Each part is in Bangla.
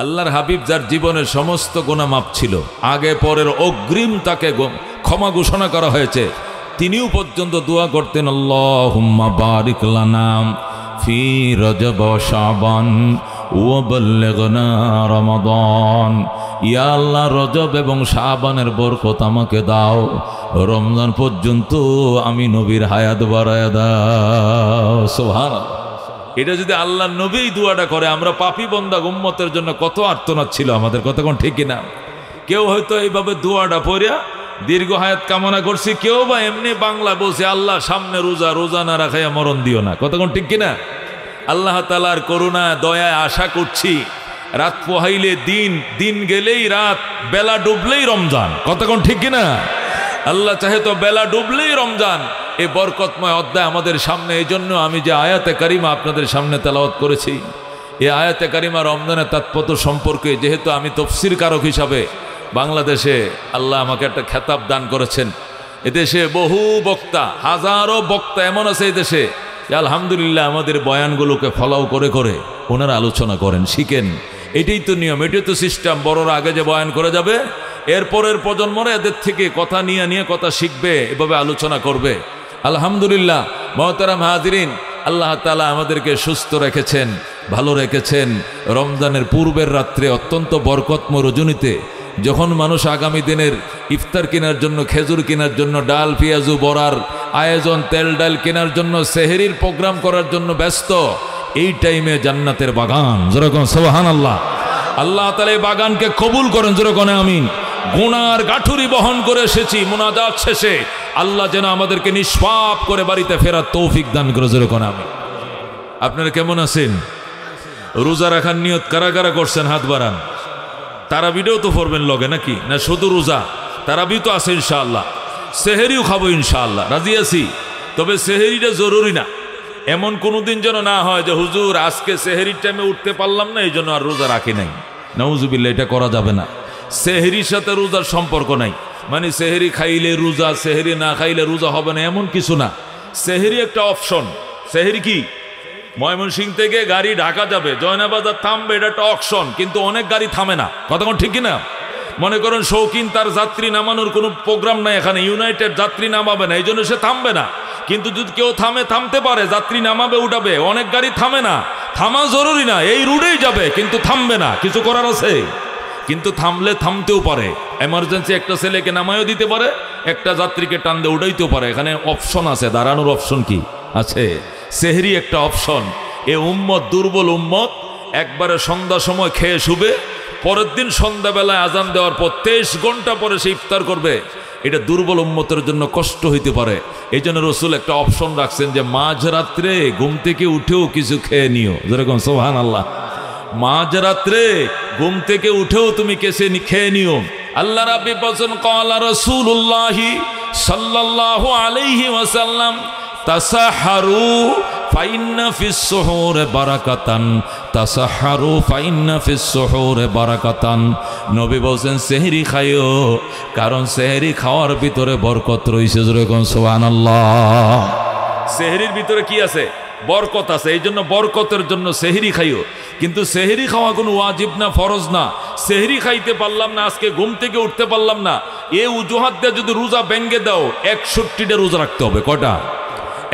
আল্লাহর হাবিব যার জীবনের সমস্ত গুনাহ মাপ ছিল, আগে পরের অগ্রিম তাকে ক্ষমা ঘোষণা করা হয়েছে, তিনিও পর্যন্ত দোয়া করতেন, আল্লাহুম্মা বারিক লানা ফি রজব শাবান ওয়া বাল্লিগনা রমাদান। ইয়া আল্লাহ, রজব এবং শাবানের বরকত আমাকে দাও, রমজান পর্যন্ত আমি নবীর হায়াত বাড়ায়া দাও। সুবহানাল্লাহ। এটা যদি আল্লাহর নবী দোয়াটা করে, আমরা পাপী বান্দা উম্মতের জন্য কত আর্তনাদ ছিল আমাদের, কথা কোন ঠিক কিনা? কেউ হয়তো এইভাবে দোয়াটা পড়িয়া দীর্ঘ হায়াত কামনা করছি, কেউ বা এমনি বাংলা বলছে, আল্লাহ সামনে রোজা, রোজা না রাখাইয়া মরণ দিও না, কথা কোন ঠিক কিনা? আল্লাহ তাআলার করুণা দয়ায় আশা করছি, রাত পোহাইলে দিন, দিন গেলেই রাত, বেলা ডুবলেই রমজান, কথা কোন ঠিক কিনা? আল্লাহ চাহে তো বেলা ডুবলেই রমজান। এই বরকতময় অধ্যায় আমাদের সামনে। এই জন্য আমি যে আয়াতে কারিমা আপনাদের সামনে তেলাওয়াত করেছি, এই আয়াতে কারিমা রমজানের তাৎপর্য সম্পর্কে, যেহেতু আমি তফসির কারক হিসাবে বাংলাদেশে আল্লাহ আমাকে একটা খেতাব দান করেছেন, এদেশে বহু বক্তা, হাজারো বক্তা এমন আছে এই দেশে, আলহামদুলিল্লাহ আমাদের বয়ানগুলোকে ফলো করে করে ওনারা আলোচনা করেন, শিখেন। এটাই তো নিয়ম, এটাই তো সিস্টেম। বড়রা আগে যে বয়ান করে যাবে, এরপরের প্রজন্মরা এদের থেকে কথা নিয়ে নিয়ে কথা শিখবে, এভাবে আলোচনা করবে। আলহামদুলিল্লাহ মুহতারাম হাজিরিন, আল্লাহ তাআলা আমাদেরকে সুস্থ রেখেছেন, ভালো রেখেছেন। রমজানের পূর্বের রাত্রে অত্যন্ত বরকতময় রজনীতে যখন মানুষ আগামী দিনের ইফতার কেনার জন্য, খেজুর কেনার জন্য, ডাল পেঁয়াজু বড়ার আয়োজন, তেল ডাল কেনার জন্য, সেহরির প্রোগ্রাম করার জন্য ব্যস্ত, এই টাইমে জান্নাতের বাগান, যেরকম সুবহানাল্লাহ, আল্লাহ তাআলা এই বাগানকে কবুল করেন, যেরকম আমিন। গুনার গাঠুরি বহন করে এসেছি, মুনাজাত শেষে আল্লাহ যেন আমাদেরকে নিষ্পাপ করে বাড়িতে ফেরার তৌফিক দান করে, যেরকম আমিন। আপনারা কেমন আছেন? রোজা রাখার নিয়ত কারা কারা করছেন? হাত বাড়ান। তারাবিটাও তো পড়বেন লগে নাকি? না শুধু রোজা? তারাবি তো আছে ইনশাআল্লাহ, সেহেরিও খাবো ইনশাআল্লাহ, রাজি আছি। তবে সেহেরিটা জরুরি না, এমন কোনোদিন যেন না হয় যে হুজুর আজকে সেহেরির টাইমে উঠতে পারলাম না, এই জন্য আর রোজা রাখি নাই। নাউজুবিল্লাহ, এটা করা যাবে না। সেহেরির সাথে রোজার সম্পর্ক নাই, মানে সেহেরি খাইলে রোজা, সেহেরি না খাইলে রোজা হবে না, এমন কিছু না। সেহেরি একটা অপশন। সেহেরি কি? ময়মনসিংহ থেকে গাড়ি ঢাকা যাবে, জয়নাবাজার থামবে, এটা একটা অপশন, কিন্তু অনেক গাড়ি থামে না, কথা কোন ঠিক কিনা? মনে করেন শৌখিন, তার যাত্রী নামানোর কোনো প্রোগ্রাম নাই এখানে, ইউনাইটেড যাত্রী নামাবে না, এই জন্য সে থামবে না। কিন্তু যদি কেউ থামে, থামতে পারে, যাত্রী নামাবে, উঠাবে। অনেক গাড়ি থামে না, থামা জরুরি না, এই রুটেই যাবে কিন্তু থামবে না, কিছু করার আছে। কিন্তু থামলে থামতেও পারে, এমার্জেন্সি একটা ছেলেকে নামাইও দিতে পারে, একটা যাত্রীকে টান দিয়ে উঠাইতেও পারে, এখানে অপশন আছে, দাঁড়ানোর অপশন কি আছে। সেহরি একটা অপশন। এ উম্মত, দুর্বল উম্মত, একবারে সন্ধ্যা সময় খেয়ে শুবে, পরের দিন সন্ধ্যাবেলায় আজান দেওয়ার পর 23 ঘন্টা পরে সে ইফতার করবে, এটা দুর্বল উম্মতের জন্য কষ্ট হইতে পারে। এই জন্য রসুল একটা অপশন রাখছেন যে মাঝরাত্রে ঘুম থেকে উঠেও কিছু খেয়ে নিও, যেরকম সুবহানাল্লাহ, মাঝরাত্রে ঘুম থেকে উঠেও তুমি কেসে খেয়ে নিও। আল্লাহ রাব্বি বলেন, ক্বালা রাসূলুল্লাহি সাল্লাল্লাহু আলাইহি ওয়াসাল্লাম, তাসাহারু ফাইন্না ফিস সুহুরে বারাকাতান, তাসাহারু ফাইন্না ফিস সুহুরে বারাকাতান। নবী বলেন সেহরি খাইও, কারণ সেহরি খাওয়ার ভিতরে বরকত রয়েছে, যেরকম সুবহানাল্লাহ। সেহরির ভিতরে কি আছে? বরকত আছে, এই জন্য বরকতের জন্য সেহরি খাইও। কিন্তু সেহরি খাওয়া কোনো ওয়াজিব না, ফরজ না। সেহরি খাইতে পারলাম না, আজকে ঘুম থেকে উঠতে পারলাম না, এ উজুহাত দিয়ে যদি রোজা ভেঙ্গে দাও, 61টা রোজা রাখতে হবে। কটা?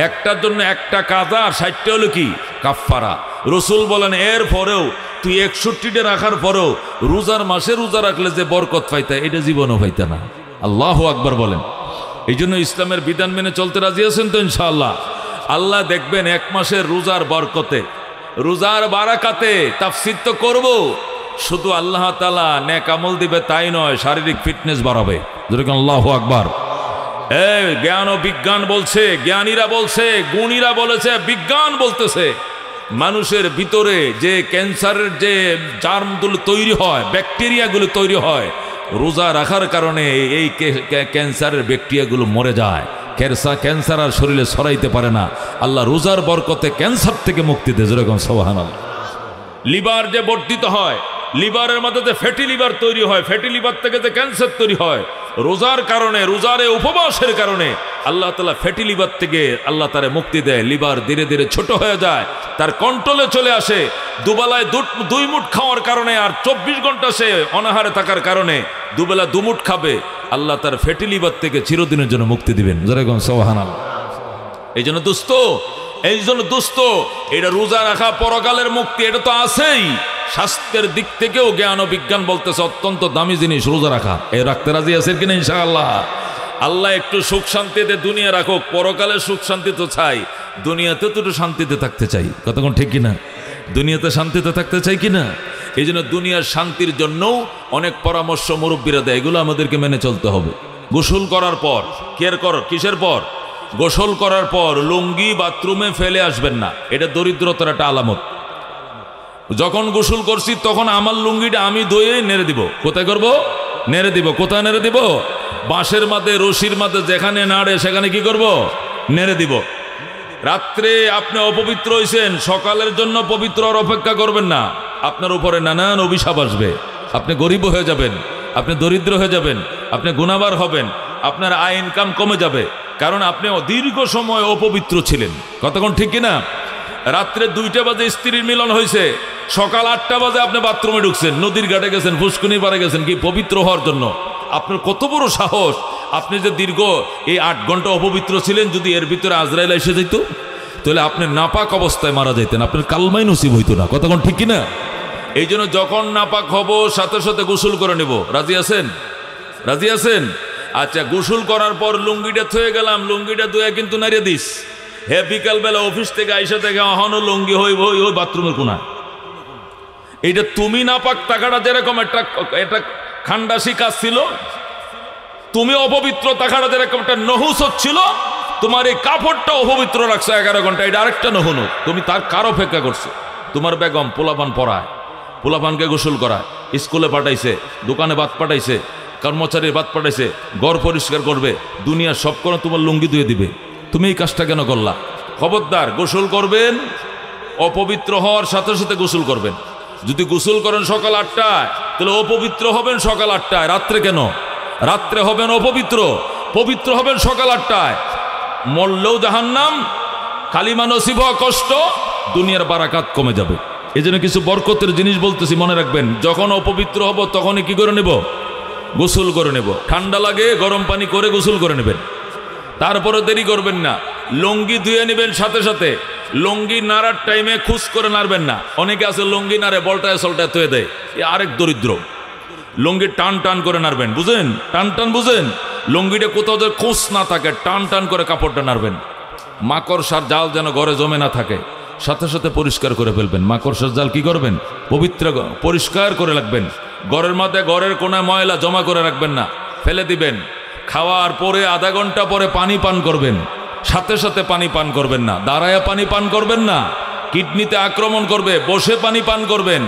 একটার জন্য একটা কাজা, আর 60টা হলো কি কাফফারা। রসুল বলেন এর পরেও তুই 61টা রাখার পরেও রোজার মাসে রোজা রাখলে যে বরকত পাইতা, এটা জীবনও পাইতা না। আল্লাহু আকবার বলেন। এই জন্য ইসলামের বিধান মেনে চলতে রাজি আছেন তো ইনশাআল্লাহ? আল্লাহ দেখবেন এক মাসের রোজার বরকতে, রোজার বারাকাতে তাফসীর তো করব, শুধু আল্লাহ তাআলা নেক আমল দিবে তাই নয়, শারীরিক ফিটনেস বাড়াবে, যেরকম আল্লাহু আকবার। জ্ঞান ও বিজ্ঞান বলছে, জ্ঞানীরা বলছে, গুণীরা বলেছে, বিজ্ঞান বলতেছে, মানুষের ভিতরে যে ক্যান্সারের যে জার্মগুলো তৈরি হয়, ব্যাকটেরিয়াগুলো তৈরি হয়, রোজা রাখার কারণে এই ক্যান্সারের ব্যাকটেরিয়াগুলো মরে যায়। ক্যান্সার আর শরীরে ছড়াইতে পারে না। আল্লাহ রোজার বরকতে ক্যান্সার থেকে মুক্তি দেয়, যেরকম সুবহানাল্লাহ। লিভার যে বর্ধিত হয়, লিভারের মধ্যে যে ফ্যাটি লিভার তৈরি হয়, ফ্যাটি লিভার থেকে যে ক্যান্সার তৈরি হয়, রোজার কারণে, রোজারে উপবাসের কারণে আল্লাহ তাআলা ফ্যাটি লিভার থেকে আল্লাহ তারে মুক্তি দেয়। লিভার ধীরে ধীরে ছোট হয়ে যায়, তার কন্ট্রোলে চলে আসে। দুবেলায় দুই মুঠ খাওয়ার কারণে আর 24 ঘন্টা সে অনাহারে থাকার কারণে দুবেলা দুমুঠ খাবে, আল্লাহ তার ফ্যাটি লিভার থেকে চিরদিনের জন্য মুক্তি দিবেন। যেরকম সুবহানাল্লাহ। এই জন্য দোস্ত এটা রোজা রাখা পরকালের মুক্তি, এটা তো আছেই। স্বাস্থ্যের দিক থেকেও জ্ঞান ও বিজ্ঞান বলতেছে অত্যন্ত দামি জিনিস রোজা রাখা। এ রাখতে রাজি আছেন কিনা ইনশাআল্লাহ? আল্লাহ একটু সুখ শান্তিতে দুনিয়া রাখুক, পরকালে সুখ শান্তি তো চাই, দুনিয়াতে তো একটু শান্তিতে থাকতে চাই। কতক্ষণ ঠিক কিনা? দুনিয়াতে শান্তিতে থাকতে চাই কিনা? এই জন্য দুনিয়ার শান্তির জন্যও অনেক পরামর্শ মুরব্বীরা দেয়, এগুলো আমাদেরকে মেনে চলতে হবে। গোসল করার পর কিসের পর? গোসল করার পর লুঙ্গি বাথরুমে ফেলে আসবেন না, এটা দরিদ্রতার একটা আলামত। যখন গোসল করছি তখন আমার লুঙ্গিটা আমি ধুয়ে নেড়ে দিব। কোথায় করব? নেড়ে দিব। কোথায় নেড়ে দিব? বাঁশের মাঝে, রশির মাঝে, যেখানে নাড়ে সেখানে কি করব? নেড়ে দিব। রাত্রে আপনি অপবিত্র হয়েছেন, সকালের জন্য পবিত্র আর অপেক্ষা করবেন না। আপনার উপরে নানান অভিশাপ আসবে, আপনি গরিব হয়ে যাবেন, আপনি দরিদ্র হয়ে যাবেন, আপনি গুনাহগার হবেন, আপনার আয় ইনকাম কমে যাবে, কারণ আপনি দীর্ঘ সময় অপবিত্র ছিলেন। কতক্ষণ ঠিক কিনা? রাত্রে 2টা বাজে স্ত্রীর মিলন হয়েছে, সকাল 8টা বাজে আপনি বাথরুমে ঢুকছেন, নদীর ঘাটে গেছেন, ফুসকুনি পাড়ে গেছেন, কি পবিত্র হওয়ার জন্য। আপনার কত বড় সাহস! আপনি যে দীর্ঘ এই 8 ঘন্টা অপবিত্র ছিলেন, যদি এর ভিতরে আজরাইল এসে যেত তাহলে আপনি নাপাক অবস্থায় মারা যাইতেন, আপনার কালমাই নসিব হইতো না। কতক্ষণ ঠিক কিনা? এই জন্য যখন নাপাক হব সাথে সাথে গোসল করে নেব। রাজি আছেন? রাজি আছেন? আচ্ছা, গোসল করার পর লুঙ্গিটা থয়ে গেলাম, লুঙ্গিটা ধুয়ে কিন্তু নাড়িয়ে দিস। হে বিকালবেলা অফিস থেকে আইসা থেকে অহনো লুঙ্গি হইব ওই বাথরুমের কোনায়। এইটা তুমি নাপাক টাকাটা যেরকম একটা খান্ডাসি কাজ ছিল, তুমি অপবিত্র টাকাটা যেরকম একটা নহুস হচ্ছিল, তোমার এই কাপড়টা অপবিত্র রাখছো 11 ঘন্টা, এটা আরেকটা নহুন। তুমি তার কার অপেক্ষা করছো? তোমার বেগম পোলাপান পড়ায়, পোলাপানকে গোসল করায়, স্কুলে পাঠাইছে, দোকানে বাদ পাঠাইছে, কর্মচারীর বাদ পাঠাইছে, ঘর পরিষ্কার করবে, দুনিয়ার সব করে তোমার লুঙ্গি ধুয়ে দিবে। তুমি এই কাজটা কেন করলা? খবরদার, গোসল করবেন, অপবিত্র হওয়ার সাথে সাথে গোসল করবেন। যদি গোসল করেন সকাল 8টায়, তাহলে অপবিত্র হবেন সকাল 8টায়। রাত্রে কেন? রাত্রে হবেন অপবিত্র, পবিত্র হবেন সকাল 8টায়। মরলেও জাহান্নাম, কালিমা নসিব হওয়া কষ্ট, দুনিয়ার বারাকাত কমে যাবে। এই জন্য কিছু বরকতের জিনিস বলতেছি, মনে রাখবেন। যখন অপবিত্র হব তখনই কি করে নেব? গোসল করে নেব। ঠান্ডা লাগে গরম পানি করে গোসল করে নেবেন, তারপরে দেরি করবেন না। লুঙ্গি ধুয়ে নেবেন সাথে সাথে। লুঙ্গি নাড়ার টাইমে খুশ করে নাড়বেন না। অনেকে আছে লুঙ্গি নাড়ে বলটায় সলটায় ধুয়ে দেয়, এ আরেক দরিদ্র। লুঙ্গি টান টান করে নাড়বেন, বুঝেন? টান টান বুঝেন? লুঙ্গিটা কোথাও যে খুশ না থাকে, টান টান করে কাপড়টা নাড়বেন। মাকড়সার জাল যেন ঘরে জমে না থাকে, সাথে সাথে পরিষ্কার করে ফেলবেন। মাকড়সার জাল কি করবেন? পবিত্র পরিষ্কার করে রাখবেন। ঘরের মধ্যে ঘরের কোনায় ময়লা জমা করে রাখবেন না, ফেলে দিবেন। খাওয়ার পরে আধা ঘন্টা পরে পানি পান করবেন, সাথে সাথে পানি পান করবেন না। দাঁড়ায় পানি পান করবেন না, কিডনিতে আক্রমণ করবে। বসে পানি পান করবেন,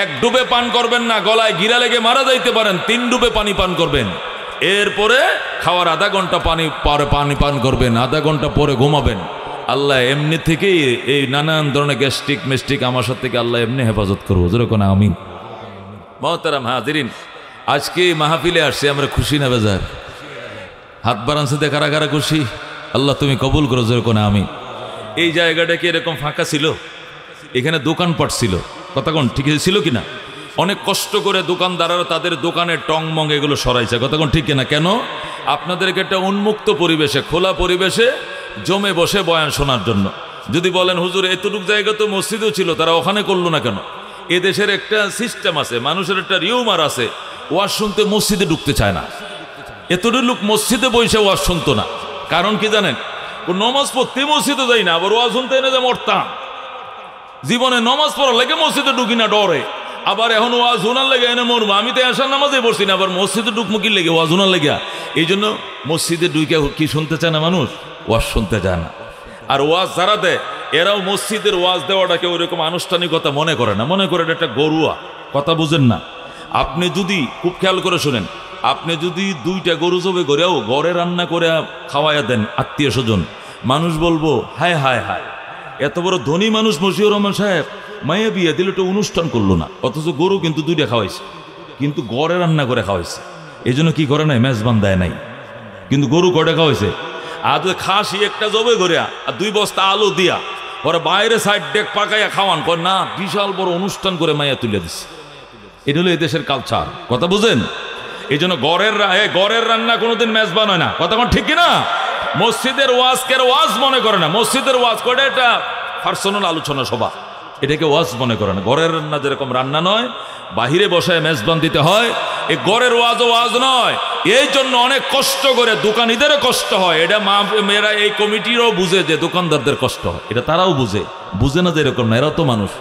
1 ডুবে পান করবেন না, গলায় গিরা লেগে মারা যাইতে পারেন। 3 ডুবে পানি পান করবেন। এরপরে খাওয়ার আধা ঘন্টা পরে পানি পান করবেন, আধা ঘন্টা পরে ঘুমাবেন। আল্লাহ এমনি থেকেই এই নানান ধরনের গ্যাস্ট্রিক মেস্ট্রিক আমার সাথে থেকে আল্লাহ এমনি হেফাজত করবো। যেরকম আমিন। মহতারাম হাজিরিন, আজকে মাহফিলে আসছে, আমরা খুশি না বেজার? হাত বাড়ানছে দিয়ে কারা কারা খুশি? আল্লাহ তুমি কবুল করো। যেরকম আমি এই জায়গাটা কি এরকম ফাঁকা ছিল? এখানে দোকানপাট ছিল, কতক্ষণ ঠিক ছিল কিনা? অনেক কষ্ট করে দোকানদাররা তাদের দোকানের টং মং এগুলো সরাইছে, কতক্ষণ ঠিক কিনা? কেন? আপনাদেরকে একটা উন্মুক্ত পরিবেশে, খোলা পরিবেশে জমে বসে বয়ান শোনার জন্য। যদি বলেন হুজুর এতটুক জায়গা তো মসজিদও ছিল, তারা ওখানে করলো না কেন? এ দেশের একটা সিস্টেম আছে, মানুষের একটা রিউমার আছে, ওয়াজ শুনতে মসজিদে ঢুকতে চায় না। এতটুকু লোক মসজিদে বসে ওয়াজ শুনতো না। কারণ কি জানেন? ও নমাজ পড়তে মসজিদে যাই না, আবার ওয়াজ শুনতে এনে যে মরতাম। জীবনে নমাজ পড়ার লেগে মসজিদে ঢুকি না, ডরে। আবার এখন ওয়াজ শোনার লেগে এনে মরবো। আমি তো এসার নামাজে পড়ছি না, আবার মসজিদে ঢুকবো কি লেগে? ওয়াজ শোনার লেগে। এই জন্য মসজিদে ঢুকে কি শুনতে চায় না মানুষ? ওয়াজ শুনতে চায় না। আর ওয়াজ যারা দেয়, এরাও মসজিদের ওয়াজ দেওয়াটাকে ওইরকম আনুষ্ঠানিকতা মনে করে না, মনে করে এটা গরুয়া। কথা বুঝেন না? আপনি যদি খুব খেয়াল করে শোনেন, আপনি যদি 2টা গরু জবে করেও ঘরে রান্না করে খাওয়াইয়া দেন আত্মীয় স্বজন, মানুষ বলবো হায় হায় হায়, এত বড় ধনী মানুষ মশিউর রহমান সাহেব মাইয়া বিয়ে দিলে তো অনুষ্ঠান করলো না, অথচ গরু কিন্তু 2টা খাওয়াইছে, কিন্তু ঘরে রান্না করে খাওয়াইছে। এই জন্য কি করে নাই, মেজবান দেয় নাই। কিন্তু গরু কয় টাকা হয়েছে, আর খাসি একটা জবে ঘুরিয়া আর 2 বস্তা আলু দিয়া পরে বাইরে সাইড ডেক পাকাইয়া খাওয়ান, কয় না বিশাল বড় অনুষ্ঠান করে মাইয়া তুলে দিচ্ছে। এটা হলো এদেশের কালচার, কথা বুঝেন? এই জন্য গড়ের রান্না কোনোদিন মেজবান হয় না, কথা কোন ঠিক কিনা? মসজিদের ওয়াজকের ওয়াজ মনে করে না, মসজিদের ওয়াজ করে এটা পার্সোনাল আলোচনা সভা, এটাকে ওয়াজ মনে করে না। ঘরের রান্না যেরকম রান্না নয়, বাহিরে বসায় মেজবান দিতে হয়, এই ঘরের ওয়াজ নয়। এই জন্য অনেক কষ্ট করে, দোকানিদেরও কষ্ট হয়, এটা মেয়েরা এই কমিটিরও বুঝে যে দোকানদারদের কষ্ট হয়, এটা তারাও বুঝে না যে এরকম না, এরা তো মানুষ।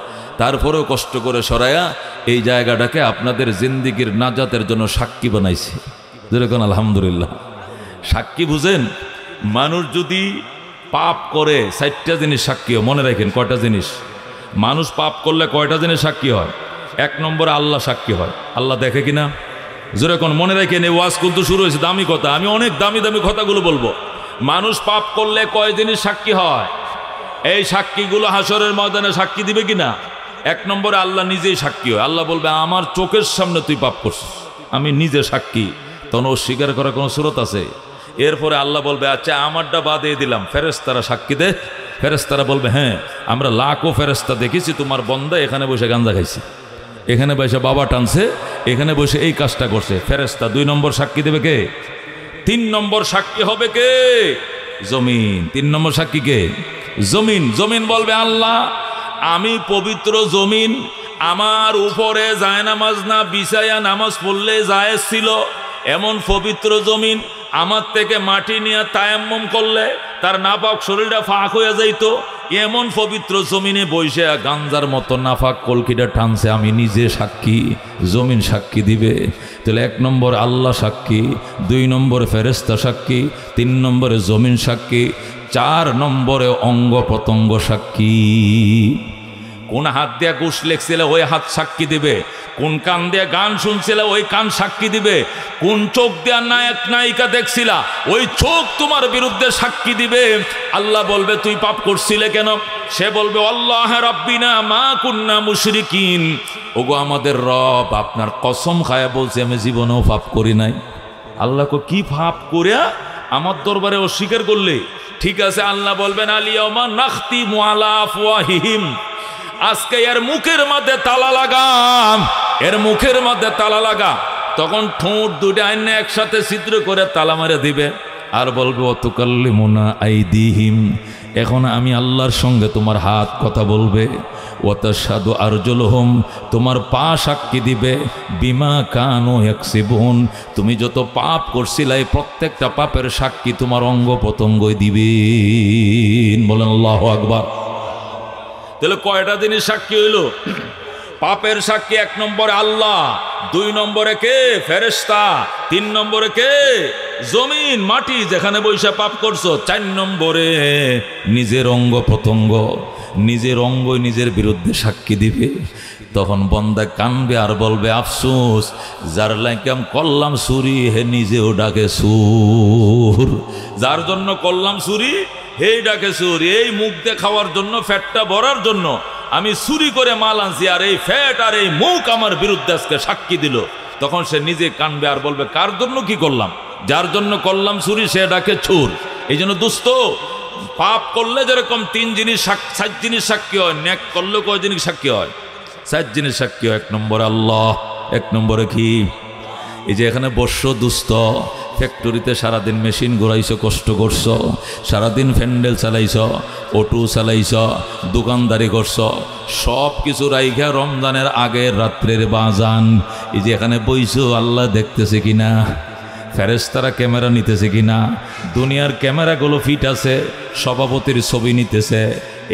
তারপরেও কষ্ট করে সরাইয়া এই জায়গাটাকে আপনাদের জিন্দিগির নাজাতের জন্য সাক্ষী বানাইছে। যেরকম আলহামদুলিল্লাহ। সাক্ষী বুঝেন, মানুষ যদি পাপ করে 4টা জিনিস সাক্ষী হয়, মনে রাখেন। কয়টা জিনিস? মানুষ পাপ করলে কয়টা জিনিস সাক্ষী হয়? 1 নম্বরে আল্লাহ সাক্ষী হয়। আল্লাহ দেখে কিনা? যেরকম মনে রাখেন, এই ওয়াজ কিন্তু শুরু হয়েছে দামি কথা, আমি অনেক দামি দামি কথাগুলো বলবো। মানুষ পাপ করলে কয় জিনিস সাক্ষী হয়? এই সাক্ষীগুলো হাসরের ময়দানে সাক্ষী দিবে কিনা? 1 নম্বরে আল্লাহ নিজেই সাক্ষী হয়। আল্লাহ বলবে আমার চোখের সামনে তুই পাপ করছিস, আমি নিজে সাক্ষী। তখন অস্বীকার করার কোনো সুরত আছে? এরপরে আল্লাহ বলবে আচ্ছা আমারটা বাদ দিয়ে দিলাম, ফেরেশতারা সাক্ষী দে। ফেরেশতারা বলবে হ্যাঁ আমরা লাখো ফেরেশতা দেখেছি, তোমার বন্দা এখানে বসে গাঁজা খাইছে, এখানে বসে বাবা টানছে, এখানে বসে এই কাজটা করছে। ফেরেশতা 2 নম্বর সাক্ষী দেবে কে? 3 নম্বর সাক্ষী হবে কে? জমিন। 3 নম্বর সাক্ষী কে? জমিন। জমিন বলবে আল্লাহ আমি পবিত্র জমিন, আমার উপরে জায়নামাজ না বিছায়া নামাজ পড়লে জায়েজ ছিল, এমন পবিত্র জমিন, আমার থেকে মাটি নিয়ে তায়াম্মুম করলে তার নাপাক শরীরটা ফাঁক হয়ে যাইত, এমন পবিত্র জমিনে বসে গাঞ্জার মতো নাফাক কলকিটা টানছে, আমি নিজে সাক্ষী, জমিন সাক্ষী দিবে। তাহলে 1 নম্বর আল্লাহ সাক্ষী, 2 নম্বরে ফেরেশতা সাক্ষী, 3 নম্বরে জমিন সাক্ষী, 4 নম্বরে অঙ্গ প্রত্যঙ্গ সাক্ষী। কোন হাত দিয়ে ঘুষ লেখছিলে ওই হাত সাক্ষী দিবে, কোন কান দিয়ে গান শুনছিলে ওই কান সাক্ষী দিবে, কোন চোখ দিয়ে নায়ক নায়িকা দেখছিলা ওই চোখ তোমার বিরুদ্ধে সাক্ষী দিবে। আল্লাহ বলবে তুই পাপ করছিলে কেন? সে বলবে আল্লাহ রাব্বিনা মা কুন্না মুশরিকিন, ওগো আমাদের রব আপনার কসম খায়া বলছি আমি জীবনেও পাপ করি নাই। আল্লাহ কি পাপ করিয়া আমার দরবারে অস্বীকার করলে? ঠিক আছে, আল্লাহ বলবেন আলিয়াউমা নাখতিমু আলা আফওয়াহিহিম, আজকে এর মুখের মধ্যে তালা লাগাম, এর মুখের মধ্যে তালা লাগা। তখন ঠোঁট 2টা আইনে একসাথে ছিদ্র করে তালা মারে দিবে, আর বলবে ওয়াতুকাল্লিমুনা আইদিহিম, এখন আমি আল্লাহর সঙ্গে তোমার হাত কথা বলবে। ওয়াতাশহাদু আরজুলুহুম, তোমার পা সাক্ষী দিবে। বিমা কানু ইয়াকসিবুন, তুমি যত পাপ করছিলে প্রত্যেকটা পাপের সাক্ষী তোমার অঙ্গ প্রত্যঙ্গই দিবে। বলেন আল্লাহু আকবার। তাহলে কয়টা জিনিস সাক্ষী হইল? পাপের সাক্ষী 1 নম্বরে আল্লাহ, 2 নম্বরে কে? ফেরেশতা, 3 নম্বরে কে? জমিন মাটি যেখানে বৈশা পাপ করছো, 4 নম্বরে নিজের অঙ্গ প্রত্যঙ্গ, নিজের অঙ্গই নিজের বিরুদ্ধে সাক্ষী দিবে। তখন বন্দা কানবে আর বলবে আফসোস, যার লাইকাম করলাম চুরি হে নিজেও ডাকে সুর, যার জন্য করলাম চুরি হে ডাকে সুর। এই মুখ দিয়ে খাওয়ার জন্য, ফ্যাটটা ভরার জন্য আমি চুরি করে মাল আনছি, আর এই ফ্যাট আর এই মুখ আমার বিরুদ্ধে আজকে সাক্ষী দিল। তখন সে নিজে কানবে আর বলবে কার জন্য কি করলাম? যার জন্য করলাম চুরি সে ডাকে চোর। এই জন্য দোস্ত, পাপ করলে যেরকম 3 জিনিস 7 জিনিস সাক্ষী হয়, নেক করলে কয় জিনিস সাক্ষী হয়? 7 জিনিস সাক্ষী হয়। 1 নম্বরে আল্লাহ, 1 নম্বরে কি? এই যে এখানে বর্ষ দুস্থ, ফ্যাক্টরিতে সারাদিন মেশিন ঘোরাইছ, কষ্ট করছ, সারাদিন ফ্যান্ডেল চালাইছ, অটো চালাইছ, দোকানদারি করছ, সব কিছু রাইখা রমজানের আগের রাত্রের বাজান এই যে এখানে বইছো, আল্লাহ দেখতেছে কিনা, ফেরেশতারা ক্যামেরা নিতেছে কিনা, দুনিয়ার ক্যামেরাগুলো ফিট আছে, সভাপতির ছবি নিতেছে,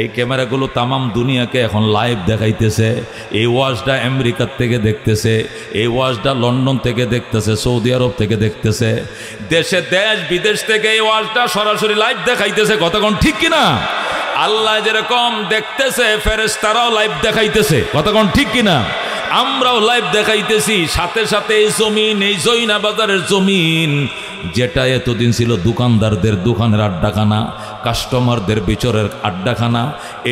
এই ক্যামেরাগুলো তামাম দুনিয়াকে এখন লাইভ দেখাইতেছে। এই ওয়াজটা আমেরিকার থেকে দেখতেছে, এই ওয়াজটা লন্ডন থেকে দেখতেছে, সৌদি আরব থেকে দেখতেছে, দেশে দেশ বিদেশ থেকে এই ওয়াজটা সরাসরি লাইভ দেখাইতেছে। কতক্ষণ ঠিক কিনা? আল্লাহ যেরকম দেখতেছে ফেরেশতারাও লাইভ দেখাইতেছে। কতক্ষণ ঠিক কিনা? আমরাও লাইভ দেখাইতেছি। সাথে সাথে এই জমিন, এই জৈনা বাজারের জমিন যেটা এতদিন ছিল দোকানদারদের দোকানের আড্ডাখানা, কাস্টমারদের বিচরের আড্ডাখানা,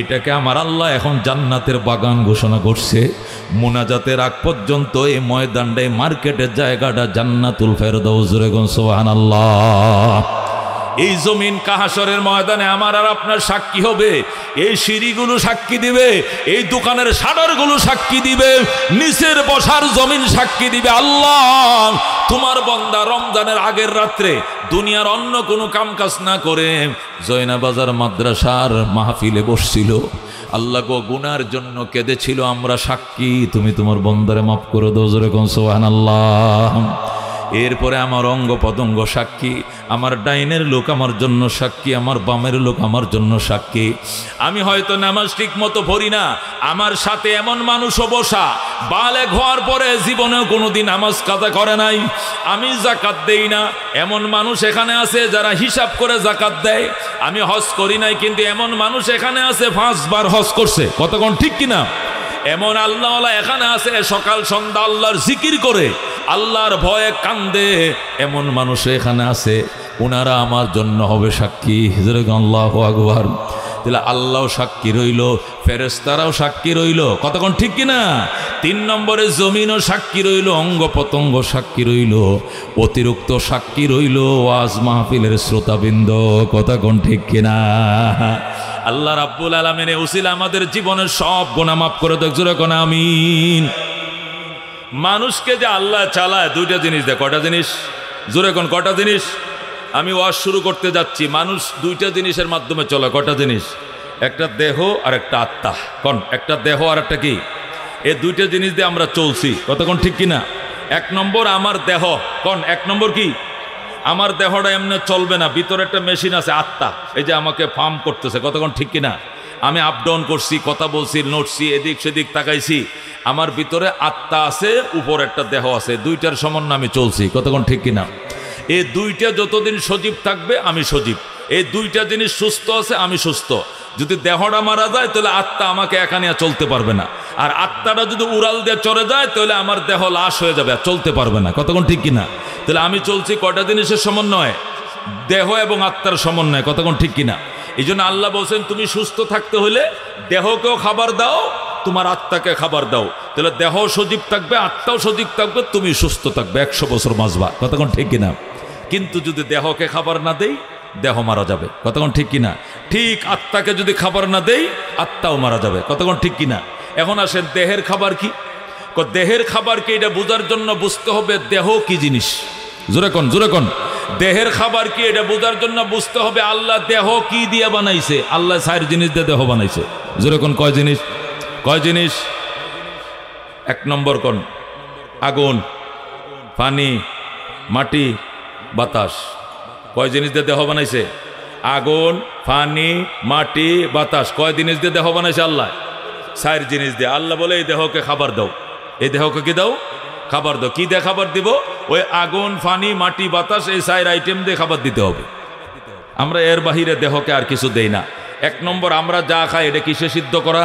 এটাকে আমার আল্লাহ এখন জান্নাতের বাগান ঘোষণা করছে। মুনাজাতের আগ পর্যন্ত এই ময়দানটা, এই মার্কেটের জায়গাটা জান্নাতুল ফেরদাউস। সুবহানাল্লাহ। এই জমিন কাহাসরের ময়দানে আমার আর আপনার সাক্ষী হবে। এই সিঁড়িগুলো সাক্ষী দিবে, এই দোকানের শাটারগুলো সাক্ষী দিবে, নিচের বসার জমিন সাক্ষী দিবে। আল্লাহ, তোমার বান্দা রমজানের আগের রাত্রে দুনিয়ার অন্য কোনো কামকাজ না করে জয়নাবাজার মাদ্রাসার মাহফিলে বসছিল। আল্লাহ গো, গুনার জন্য কেঁদেছিল, আমরা সাক্ষী, তুমি তোমার বান্দারে মাফ করে দাও। জোরে কোন সুবহানাল্লাহ। এরপরে আমার অঙ্গ পতঙ্গ সাক্ষী, আমার ডাইনের লোক আমার জন্য সাক্ষী, আমার বামের লোক আমার জন্য সাক্ষী। আমি হয়তো নামাজ ঠিক মতো পড়ি না, আমার সাথে এমন মানুষও বসা, বালেগ হওয়ার পরে জীবনেও কোনোদিন নামাজ কাজা করে নাই। আমি যাকাত দেই না, এমন মানুষ এখানে আছে যারা হিসাব করে যাকাত দেয়। আমি হজ করি নাই, কিন্তু এমন মানুষ এখানে আছে 5 বার হজ করছে। কতক্ষণ ঠিক কিনা? এমন আল্লাহওয়ালা এখানে আছে সকাল সন্ধ্যা আল্লাহর জিকির করে, আল্লাহর ভয়ে কান্দে, এমন মানুষ এখানে আছে, ওনারা আমার জন্য হবে সাক্ষী। আল্লাহু আকবার। তাহলে আল্লাহ সাক্ষী রইল, ফেরেশতারাও সাক্ষী রইল। কতক্ষণ ঠিক কিনা? 3 নম্বরে জমিনও সাক্ষী রইল, অঙ্গ পতঙ্গ সাক্ষী রইল, অতিরিক্ত সাক্ষী রইল ওয়াজ মাহফিলের শ্রোতাবৃন্দ। কতক্ষণ ঠিক কিনা? আল্লাহ রাব্বুল আলামিনের উসিলা আমাদের জীবনের সব গুনাহ মাফ করে দেখ। জোরে কোন আমিন। মানুষকে যে আল্লাহ চালায় 2টা জিনিস দেয়। কটা জিনিস? জোরে কোন কটা জিনিস? আমি ওয়াজ শুরু করতে যাচ্ছি, মানুষ 2টা জিনিসের মাধ্যমে চলে। কটা জিনিস? একটা দেহ আর একটা আত্মা। কোন? একটা দেহ আর একটা কি? এই 2টা জিনিস দিয়ে আমরা চলছি। কতক্ষণ ঠিক কিনা? 1 নম্বর আমার দেহ। কোন? 1 নম্বর কি? আমার দেহটা এমনি চলবে না, ভিতরে একটা মেশিন আছে আত্মা, এই যে আমাকে ফার্ম করতেছে। কতক্ষণ ঠিক কিনা? আমি আপ ডাউন করছি, কথা বলছি, নড়ছি, এদিক সেদিক তাকাইছি, আমার ভিতরে আত্মা আছে, উপর একটা দেহ আছে, 2টার সমন্বয়ে আমি চলছি। কতক্ষণ ঠিক কিনা? এই 2টা যতদিন সজীব থাকবে আমি সজীব, এই 2টা জিনিস সুস্থ আছে আমি সুস্থ। যদি দেহটা মারা যায় তাহলে আত্মা আমাকে একা নিয়ে চলতে পারবে না, আর আত্মাটা যদি উড়াল দিয়ে চলে যায় তাহলে আমার দেহ লাশ হয়ে যাবে, আর চলতে পারবে না। কতক্ষণ ঠিক কিনা? তাহলে আমি চলছি কয়টা জিনিসের সমন্বয়? দেহ এবং আত্মার সমন্বয়। কতক্ষণ ঠিক কিনা? এই জন্য আল্লাহ বলছেন, তুমি সুস্থ থাকতে হলে দেহকেও খাবার দাও, তোমার আত্মাকে খাবার দাও, তাহলে দেহ সজীব থাকবে, আত্মাও সজীব থাকবে, তুমি সুস্থ থাকবে, 100 বছর বাঁচবা। কতক্ষণ ঠিক কিনা? কিন্তু যদি দেহকে খাবার না দেই, দেহ মারা যাবে। কতক্ষণ ঠিক কিনা? ঠিক আত্মাকে যদি খাবার না দেই, আত্মাও মারা যাবে। কতক্ষণ ঠিক কিনা? এখন আসেন, দেহের খাবার কি? দেহের খাবার কি এটা বোঝার জন্য বুঝতে হবে দেহ কি জিনিস। জোরে কোন, জোরে কোন। দেহের খাবার কি এটা বোঝার জন্য বুঝতে হবে আল্লাহ দেহ কি দিয়ে বানাইছে। আল্লাহ 4 জিনিস দিয়ে দেহ বানাইছে। জোরে কোন, কয় জিনিস? কয় জিনিস? 1 নম্বর কোন? আগুন, পানি, মাটি, বাতাস। কয় জিনিস দিয়ে দেহ বানাইছে? আগুন, পানি, মাটি, বাতাস। কয় জিনিস দিয়ে দেহ বানাইছে আল্লাহ? 4 জিনিস দিয়ে। আল্লাহ বলে এই দেহকে খাবার দাও, এই দেহকে কি দাও? খাবার দাও। কি দিয়ে খাবার দিব? ওই আগুন, পানি, মাটি, বাতাস, এই 4 আইটেম দিয়ে খাবার দিতে হবে। আমরা এর বাহিরে দেহকে আর কিছু দেই না। 1 নম্বর, আমরা যা খাই এটা কিসে সিদ্ধ করা?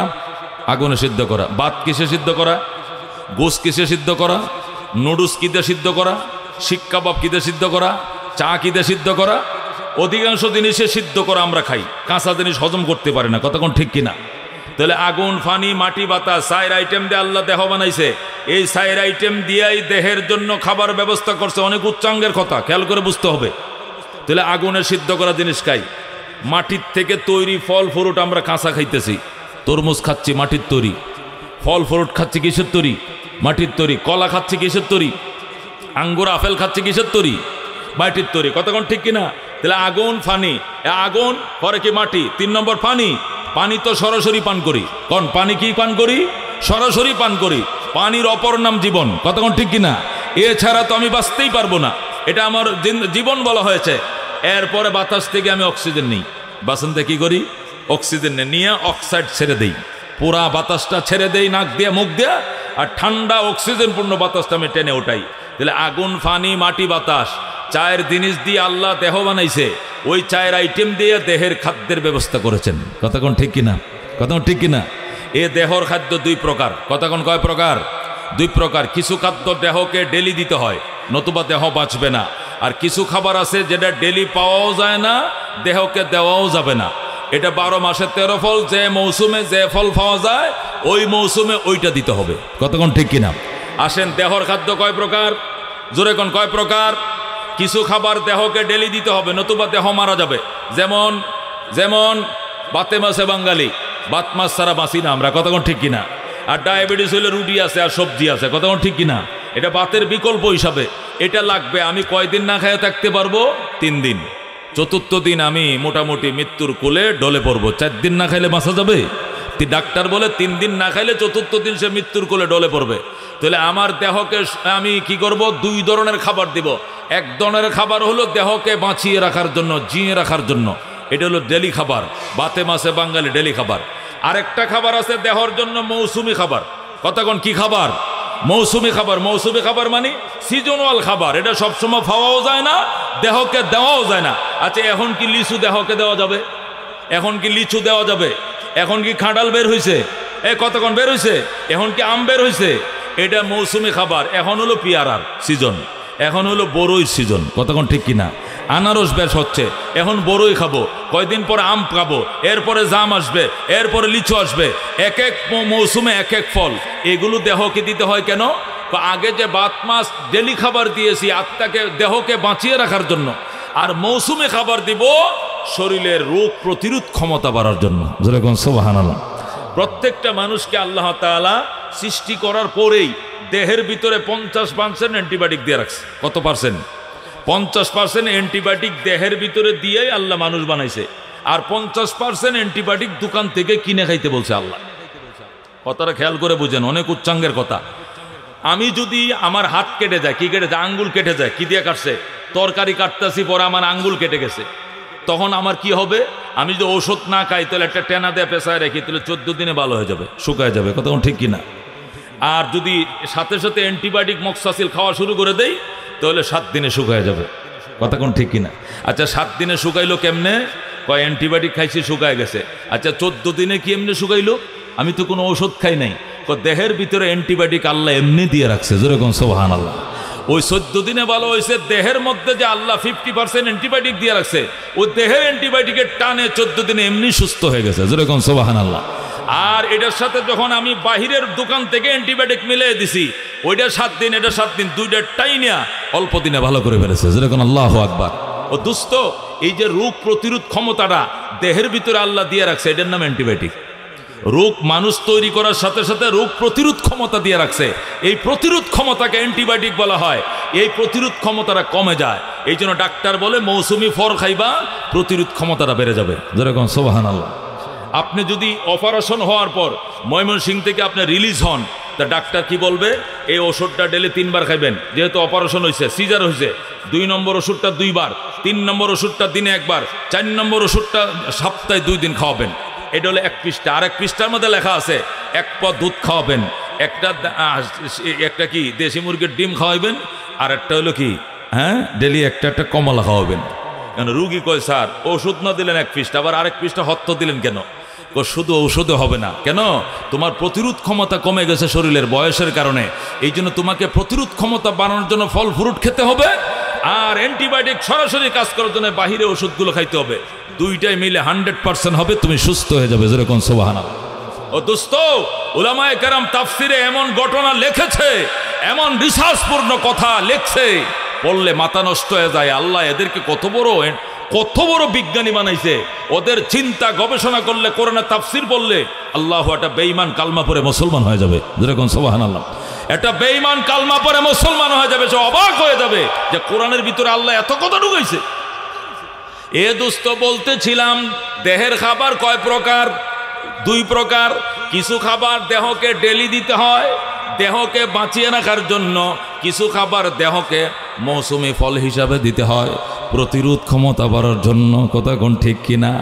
আগুনে সিদ্ধ করা। ভাত কিসে সিদ্ধ করা? গোশ কিসে সিদ্ধ করা? নুডলস কি দিয়ে সিদ্ধ করা? শিক কাবাব কি দিয়ে সিদ্ধ করা? চা কি দিয়ে সিদ্ধ করা? অধিকাংশ জিনিসে সিদ্ধ করা আমরা খাই, কাঁচা জিনিস হজম করতে পারি না। কতক্ষণ ঠিক কিনা? তাহলে আগুন, পানি, মাটি, বাতাস 4 আইটেম দিয়ে আল্লাহ দেহ বানাইছে। এই 4 আইটেম দিয়েই দেহের জন্য খাবার ব্যবস্থা করছে। অনেক উচ্চাঙ্গের কথা, খেয়াল করে বুঝতে হবে। তাহলে আগুনে সিদ্ধ করা জিনিস খাই, মাটির থেকে তৈরি ফল ফ্রুট আমরা কাঁচা খাইতেছি। তরমুজ খাচ্ছি মাটির তৈরি, ফল ফ্রুট খাচ্ছি কিসের তৈরি? মাটির তৈরি। কলা খাচ্ছি কিসের তৈরি? আঙ্গুর আপেল খাচ্ছি কিসের তৈরি? মাটির তৈরি। কতক্ষণ ঠিক কিনা? তাহলে আগুন, পানি, আগুন পরে কি মাটি, 3 নম্বর পানি। পানি তো সরাসরি পান করি। কোন? পানি কি পান করি? সরাসরি পান করি। পানির অপর নাম জীবন। কতক্ষণ ঠিক কিনা? এছাড়া তো আমি বাঁচতেই পারবো না, এটা আমার জীবন বলা হয়েছে। এরপরে বাতাস থেকে আমি অক্সিজেন নিই। বাসন্তে কি করি? অক্সিজেন নিয়ে অক্সাইড ছেড়ে দেই, পুরা বাতাসটা ছেড়ে দেই নাক দিয়ে, মুখ দিয়ে, আর ঠান্ডা অক্সিজেন পূর্ণ বাতাসটা আমি টেনে ওঠাই। তাহলে আগুন, পানি, মাটি, বাতাস 4 জিনিস দিয়ে আল্লাহ দেহ বানাইছে। ওই 4 আইটেম দিয়ে দেহের খাদ্যের ব্যবস্থা করেছেন। কতক্ষণ ঠিক কিনা? কতক্ষণ ঠিক কিনা? এ দেহর খাদ্য 2 প্রকার। কতক্ষণ কয় প্রকার? 2 প্রকার। কিছু খাদ্য দেহকে ডেলি দিতে হয়, নতুবা দেহ বাঁচবে না। আর কিছু খাবার আছে যেটা ডেলি পাওয়াও যায় না, দেহকে দেওয়াও যাবে না। এটা 12 মাসে 13 ফল, যে মৌসুমে যে ফল পাওয়া যায় ওই মৌসুমে ওইটা দিতে হবে। কতক্ষণ ঠিক কিনা? আসেন, দেহর খাদ্য কয় প্রকার? জোরে কোন কয় প্রকার? কিছু খাবার দেহকে ডেলি দিতে হবে, নতুবা দেহ মারা যাবে। যেমন যেমন বাতে মাছে বাঙালি, বাত মাছ ছাড়া বাঁচি না আমরা। কতক্ষণ ঠিক কিনা? আর ডায়াবেটিস হলে রুটি আছে আর সবজি আছে। কতক্ষণ ঠিক কিনা? এটা বাতের বিকল্প হিসাবে এটা লাগবে। আমি কয়দিন না খেয়ে থাকতে পারবো? 3 দিন। চতুর্থ দিন আমি মোটামুটি মৃত্যুর কোলে ডলে পড়বো। 4 দিন না খাইলে বাঁচা যাবে? ডাক্তার বলে 3 দিন না খাইলে চতুর্থ দিন সে মৃত্যুর কোলে ডলে পড়বে। তাহলে আমার দেহকে আমি কি করব? 2 ধরনের খাবার দিব। এক ধরনের খাবার হলো দেহকে বাঁচিয়ে রাখার জন্য, জিয়ে রাখার জন্য, এটা হলো ডেলি খাবার, বাতে মাসে বাঙালি ডেলি খাবার। আরেকটা খাবার আছে দেহর জন্য মৌসুমি খাবার। কতক্ষণ কি খাবার? মৌসুমি খাবার। মৌসুমি খাবার মানে সিজনাল খাবার, এটা সবসময় খাওয়াও যায় না, দেহকে দেওয়াও যায় না। আচ্ছা, এখন কি লিচু দেহকে দেওয়া যাবে? এখন কি লিচু দেওয়া যাবে? এখন কি খাঁটাল বের হয়েছে? কতক্ষণ বের হয়েছে? এখন কি আম বের হয়েছে? এটা মৌসুমি খাবার। এখন হলো পেয়ারার সিজন, এখন হলো বড়ইর সিজন। কতক্ষণ ঠিক কিনা? আনারস বেশ হচ্ছে, এখন বড়ই খাবো, কয়দিন পরে আম খাবো, এরপরে জাম আসবে, এরপরে লিচু আসবে। এক এক মৌসুমে এক এক ফল। এগুলো দেহকে দিতে হয় কেন? আগে যে বাত মাছ ডেলি খাবার দিয়েছি আত্মাকে দেহকে বাঁচিয়ে রাখার জন্য, আর মৌসুমে খাবার দিব শরীরের রোগ প্রতিরোধ ক্ষমতা বাড়ার জন্য। যেরকম সুবহানাল্লাহ। প্রত্যেকটা মানুষকে আল্লাহ তাআলা সৃষ্টি করার পরেই দেহের ভিতরে 50% অ্যান্টিবায়োটিক দিয়ে রাখছে। কত পার্সেন্ট? 50% অ্যান্টিবায়োটিক দেহের ভিতরে দিয়েই আল্লাহ মানুষ বানাইছে। আর 50% অ্যান্টিবায়োটিক দোকান থেকে কিনে খাইতে বলছে আল্লাহ। কথাটা খেয়াল করে বুঝেন, অনেক উচ্চাঙ্গের কথা। আমি যদি আমার হাত কেটে যায়, কি কেটে যায়? আঙ্গুল কেটে যায়। কি দিয়ে কাটছে? তরকারি কাটতেছি, পরে আমার আঙ্গুল কেটে গেছে, তখন আমার কি হবে? আমি যদি ওষুধ না খাই তাহলে একটা টেনা দিয়ে পেঁচায় রাখি, তাহলে 14 দিনে ভালো হয়ে যাবে, শুকায় যাবে। কতক্ষণ ঠিক কিনা? আর যদি সাথে সাথে অ্যান্টিবায়োটিক মক্সাসিল খাওয়া শুরু করে দেই তাহলে 7 দিনে শুকায় যাবে। কতক্ষণ ঠিক কিনা? আচ্ছা, 7 দিনে শুকাইলো কেমনে? কয় অ্যান্টিবায়োটিক খাইছি শুকায় গেছে। আচ্ছা, 14 দিনে কি এমনি শুকাইলো? আমি তো কোনো ওষুধ খাই নাই। দেহের ভিতরে অ্যান্টিবায়োটিক আল্লাহ এমনি দিয়ে রাখছে। যেরকম সুবহানাল্লাহ। ওই 14 দিনে ভালো হয়েছে, দেহের মধ্যে যে আল্লাহ 50% অ্যান্টিবায়োটিক দিয়ে রাখছে, ওই দেহের অ্যান্টিবায়োটিকের টানে 14 দিনে এমনি সুস্থ হয়ে গেছে। যেরকম সুবহানাল্লাহ। আর এটার সাথে যখন আমি বাহিরের দোকান থেকে অ্যান্টিবায়োটিক মিলিয়ে দিছি, ওইটা 7 দিন, এটা 7 দিন, দুইটাই নিয়ে অল্প দিনে ভালো করে ফেলেছে। যেরকম আল্লাহু আকবার। ও দোস্ত, এই যে রোগ প্রতিরোধ ক্ষমতাটা দেহের ভিতরে আল্লাহ দিয়ে রাখছে, এটার নাম অ্যান্টিবায়োটিক। রোগ মানুষ তৈরি করার সাথে সাথে রোগ প্রতিরোধ ক্ষমতা দিয়ে রাখছে। এই প্রতিরোধ ক্ষমতাকে অ্যান্টিবায়োটিক বলা হয়। এই প্রতিরোধ ক্ষমতাটা কমে যায়, এই জন্য ডাক্তার বলে মৌসুমি ফল খাইবা, প্রতিরোধ ক্ষমতাটা বেড়ে যাবে। যেরকম সুবহানাল্লাহ। আপনি যদি অপারেশন হওয়ার পর ময়মনসিংহ থেকে আপনি রিলিজ হন, তা ডাক্তার কি বলবে? এই ওষুধটা ডেলি 3 বার খাইবেন, যেহেতু অপারেশন হয়েছে, সিজার হয়েছে। 2 নম্বর ওষুধটা 2 বার, 3 নম্বর ওষুধটা দিনে 1 বার, 4 নম্বর ওষুধটা সপ্তাহে 2 দিন খাওয়াবেন। এটা হলো 1 পৃষ্ঠা। আর 1 পৃষ্ঠার মধ্যে লেখা আছে 1 পদ দুধ খাওয়াবেন, একটা কি দেশি মুরগির ডিম খাওয়াইবেন, আর একটা হলো কি ডেলি একটা কমলা খাওয়াবেন। কেন? রুগী কয়, স্যার ওষুধ না দিলেন 1 পৃষ্ঠা, আবার আরেক পৃষ্ঠা হত্য দিলেন কেন? শুধু ঔষধে হবে না। কেন? তোমার প্রতিরোধ ক্ষমতা কমে গেছে শরীরের বয়সের কারণে। এই জন্য তোমাকে প্রতিরোধ ক্ষমতা বাড়ানোর জন্য ফল ফ্রুট খেতে হবে, আর অ্যান্টিবায়োটিক সরাসরি কাজ করার জন্য বাহিরে ওষুধগুলো খাইতে হবে। দুইটাই মিলে 100% হবে, তুমি সুস্থ হয়ে যাবে। যেরকম সুবহানাল্লাহ। ও দোস্ত, উলামায়ে কেরাম তাফসিরে এমন ঘটনা লিখেছে, এমন রিসার্চপূর্ণ কথা লিখছে, বললে মাথা নষ্ট হয়ে যায়। আল্লাহ এদেরকে কত বড় বিজ্ঞানী বানাইছে। ওদের চিন্তা গবেষণা করলে, কোরআনে তাফসির বললে, আল্লাহ একটা বেঈমান কালমা পড়ে মুসলমান হয়ে যাবে। যেরকম সুবহানাল্লাহ। একটা বেঈমান কালমা পড়ে মুসলমান হয়ে যাবে, সে অবাক হয়ে যাবে যে কোরআনের ভিতরে আল্লাহ এত কথা ঢুকাইছে। এ দোস্ত, বলতেছিলাম দেহের খাবার কয় প্রকার? 2 প্রকার। কিছু খাবার দেহকে ডেলি দিতে হয় দেহকে বাঁচিয়ে রাখার জন্য, কিছু খাবার দেহকে মৌসুমি ফল হিসাবে দিতে হয় প্রতিরোধ ক্ষমতা বাড়ার জন্য। কথা কোন ঠিক কিনা?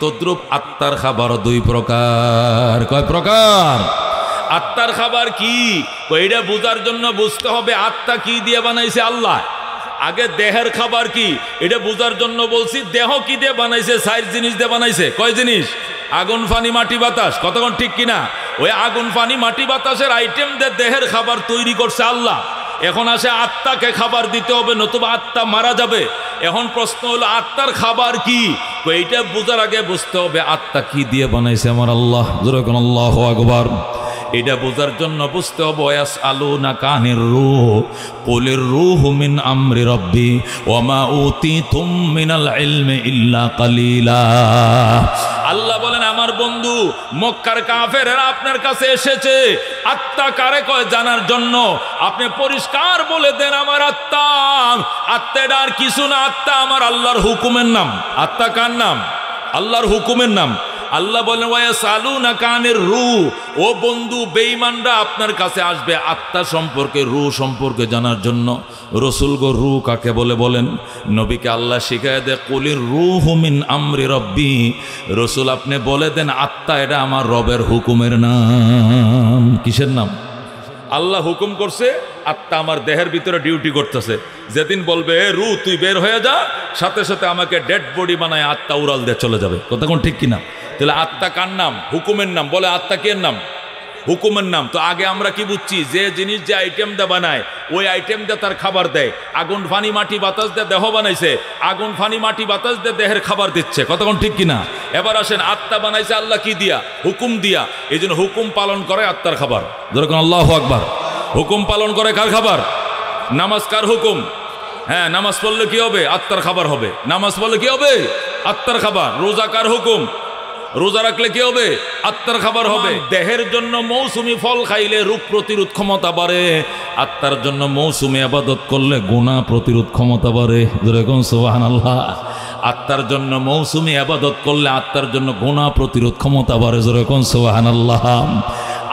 তদ্রূপ আত্মার খাবার 2 প্রকার। কয় প্রকার? আত্মার খাবার কি? এটা বোঝার জন্য বুঝতে হবে আত্মা কি দিয়ে বানাইছে আল্লাহ। আগে দেহের খাবার কি, এটা বোঝার জন্য বলছি দেহ কি দিয়ে বানাইছে। 4 জিনিস দিয়ে বানাইছে। কয় জিনিস? আগুন, পানি, মাটি, বাতাস। কতক্ষণ ঠিক কিনা? ওই আগুন, পানি, মাটি, বাতাসের আইটেম দিয়ে দেহের খাবার তৈরি করছে আল্লাহ। এখন আসে আত্মাকে খাবার দিতে হবে, নতুবা আত্মা মারা যাবে। এখন প্রশ্ন হলো আত্মার খাবার কি? এইটা বোঝার আগে বুঝতে হবে আত্মা কি দিয়ে বানাইছে আমার আল্লাহ। যেরকম আল্লাহু আকবার। এটা বোঝার জন্য বুঝতে হবে ইয়াসআলুনাকা আনির রূহ কুলির রূহু মিন আমরি রাব্বি ওয়া মা উতিতুম মিনাল ইলমি ইল্লা কালিলা। আল্লাহ বলেন আমার বন্ধু মক্কার কাফেররা আপনার কাছে এসেছে আত্মা কারে কয় জানার জন্য। আপনি পরিষ্কার বলে দেন আমার আত্মা, আত্মাটা আর কিছু না, আত্মা আমার আল্লাহর হুকুমের নাম। আত্মা কার নাম? আল্লাহর হুকুমের নাম। আল্লাহ বলেন ওয়ায়াসালুনাকা আনির রূহ, ও বন্ধু বেঈমানরা আপনার কাছে আসবে আত্মা সম্পর্কে, রূহ সম্পর্কে জানার জন্য। রাসূল গো রূহ কাকে বলে বলেন? নবীকে আল্লাহ শিখায় দেয় কুলির রূহু মিন আমরি রাব্বি। রাসূল আপনি বলে দেন আত্মা এটা আমার রবের হুকুমের নাম। কিসের নাম? আল্লাহ হুকুম করছে, আত্মা আমার দেহের ভিতরে ডিউটি করতেছে। যেদিন বলবে রূহ তুই বের হয়ে যা, সাথে সাথে আমাকে ডেড বডি বানায় আত্মা উড়াল দিয়ে চলে যাবে। কথা কোন ঠিক কিনা? তাহলে আত্মা কার নাম? হুকুমের নাম। বলে আত্মা কে নাম? হুকুমের নাম। তো আগে আমরা কি বুঝছি? যে জিনিস যে আইটেম দিয়ে বানায় ওই আইটেম দিয়ে তার খাবার দেয়। আগুন ফানি মাটি বাতাস দিয়ে দেহ বানাইছে, আগুন ফানি মাটি বাতাস দিয়ে দেহের খাবার দিচ্ছে। কতক্ষণ ঠিক কিনা? এবার আসেন আত্মা বানাইছে আল্লাহ কি দিয়া? হুকুম দিয়া। এই জন্য হুকুম পালন করে আত্মার খাবার। যেরকম আল্লাহু আকবার। হুকুম পালন করে কার খাবার? নামাজ কার হুকুম? হ্যাঁ, নামাজ পড়লে কি হবে? আত্মার খাবার হবে। নামাজ পড়লে কি হবে? আত্মার খাবার। রোজা কার হুকুম? রোজা রাখলে কি হবে? আত্মার খাবার হবে। দেহের জন্য মৌসুমি ফল খাইলে রোগ প্রতিরোধ ক্ষমতা বাড়ে, আত্মার জন্য মৌসুমি ইবাদত করলে গুনাহ প্রতিরোধ ক্ষমতা বাড়ে। যেরকম সুবহানাল্লাহ। আত্মার জন্য মৌসুমি ইবাদত করলে আত্মার জন্য গুনাহ প্রতিরোধ ক্ষমতা বাড়ে। যেরকম সুবহানাল্লাহ।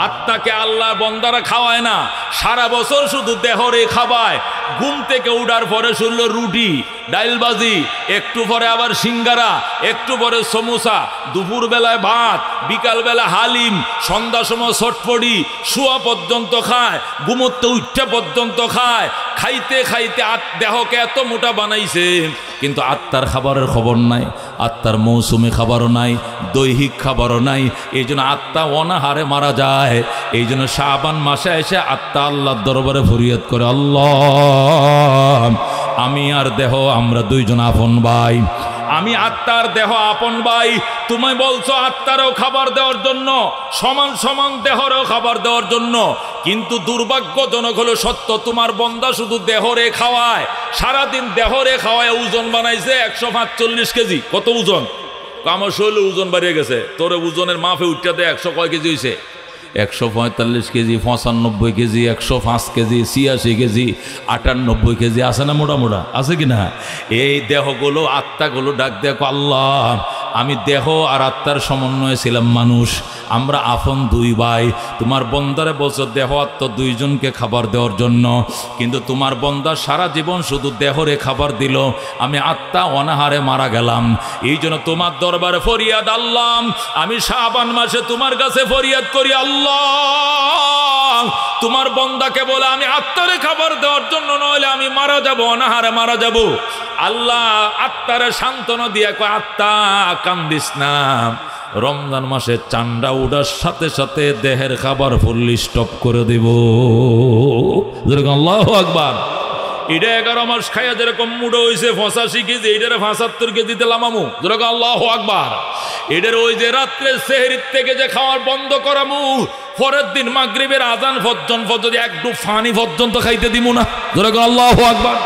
আত্মাকে আল্লাহ বন্দারা খাওয়ায় না, সারা বছর শুধু দেহরে খাওয়ায়। ঘুম থেকে উঠার পরে শুনলো রুটি ডাইলবাজি, একটু পরে আবার সিঙ্গারা, একটু পরে সমোসা, দুপুর বেলায় ভাত, বিকাল বেলা হালিম, সন্ধ্যা সময় চটপটি, শোয়া পর্যন্ত খায়, ঘুমোতে উঠতে পর্যন্ত খায়। খাইতে খাইতে দেহকে এত মোটা বানাইছে, কিন্তু আত্মার খাবারের খবর নাই, আত্মার মৌসুমি খাবারও নাই, দৈহিক খাবারও নাই। এই জন্য আত্মা অনাহারে মারা যায়। এই জন্য শাবান মাসে এসে আত্মা আল্লাহর দরবারে ফরিয়াদ করে, আল্লাহ আমি আর দেহ আমরা দুইজন আপন ভাই, আমি আত্মার দেহ আপন ভাই। তুমি বলছো আত্মারও খাবার দেওয়ার জন্য, সমান সমান দেহরও খাবার দেওয়ার জন্য, কিন্তু দুর্ভাগ্যজনক হলো সত্য তোমার বন্দা শুধু দেহরে খাওয়ায়, সারাদিন দেহরে খাওয়ায় ওজন বানাইছে 145 কেজি। কত ওজন? আমার শরীরে ওজন বাড়িয়ে গেছে। তোর ওজনের মাপে উঠতে দেয় 100 কয় কেজি হয়েছে? 145 KG, 95 KG, 105 KG, 86 KG, 98 KG আছে না? মোটা মোটা আছে কি না? এই দেহগুলো আত্মাগুলো ডাক দেখো, আল্লাহ আমি দেহ আর আত্মার সমন্বয়ে ছিলাম মানুষ, আমরা আপন দুই ভাই। তোমার বন্দারে বলছো দেহ আত্মা দুইজনকে খাবার দেওয়ার জন্য, কিন্তু তোমার বন্দা সারা জীবন শুধু দেহরে খাবার দিল, আমি আত্মা অনাহারে মারা গেলাম। এই জন্য তোমার দরবারে ফরিয়াদ আল্লাহ, আমি শাবান মাসে তোমার কাছে ফরিয়াদ করি, আল্লাহ তোমার বন্দাকে বলে আমি আত্মারে খাবার দেওয়ার জন্য, নইলে আমি মারা যাব, অনাহারে মারা যাব। আল্লাহ আত্মারে সান্ত্বনা দিয়ে কয়, আত্মা কান্দিস না, রমজান মাসে চান্ডা উঠার সাথে সাথে দেহের খাবার ফুললি স্টপ করে দেব। যেরকম আল্লাহু আকবার। এটা 11 মাস খাইয়া যেরকম মুড়ো হয়েছে 85 কেজি, এটারে 75 কেজিতে লামামু। যেরকম আল্লাহু আকবার। এটার ওই যে রাত্রে সেহরির থেকে যে খাওয়ার বন্ধ করামু, পরের দিন মাগরিবের আজান পর্যন্ত যদি এক ডুব পানি পর্যন্ত খাইতে দিব না। যেরকম আল্লাহু আকবার।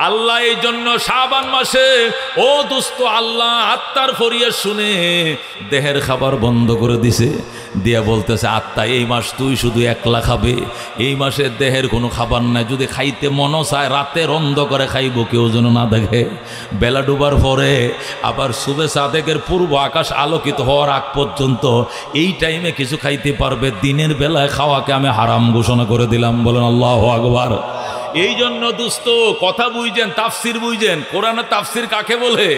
আল্লাহ এই জন্য শাবান মাসে, ও দোস্ত, আল্লাহ আত্মার ফরিয়াদ শুনে দেহের খাবার বন্ধ করে দিছে, দিয়া বলতেছে আত্মা এই মাস তুই শুধু একলা খাবে, এই মাসে দেহের কোনো খাবার নাই। যদি খাইতে মন চায় রাতের অন্ধকারে খাইব, কেউ যেন না দেখে। বেলা ডুবার পরে আবার সুবে সাদেকের পূর্ব আকাশ আলোকিত হওয়ার আগ পর্যন্ত এই টাইমে কিছু খাইতে পারবে। দিনের বেলায় খাওয়াকে আমি হারাম ঘোষণা করে দিলাম। বলেন আল্লাহু আকবার। এই জন্য দোস্ত কথা বুঝছেন, তাফসির বুঝছেন, কোরআনের তাফসির কাকে বলে,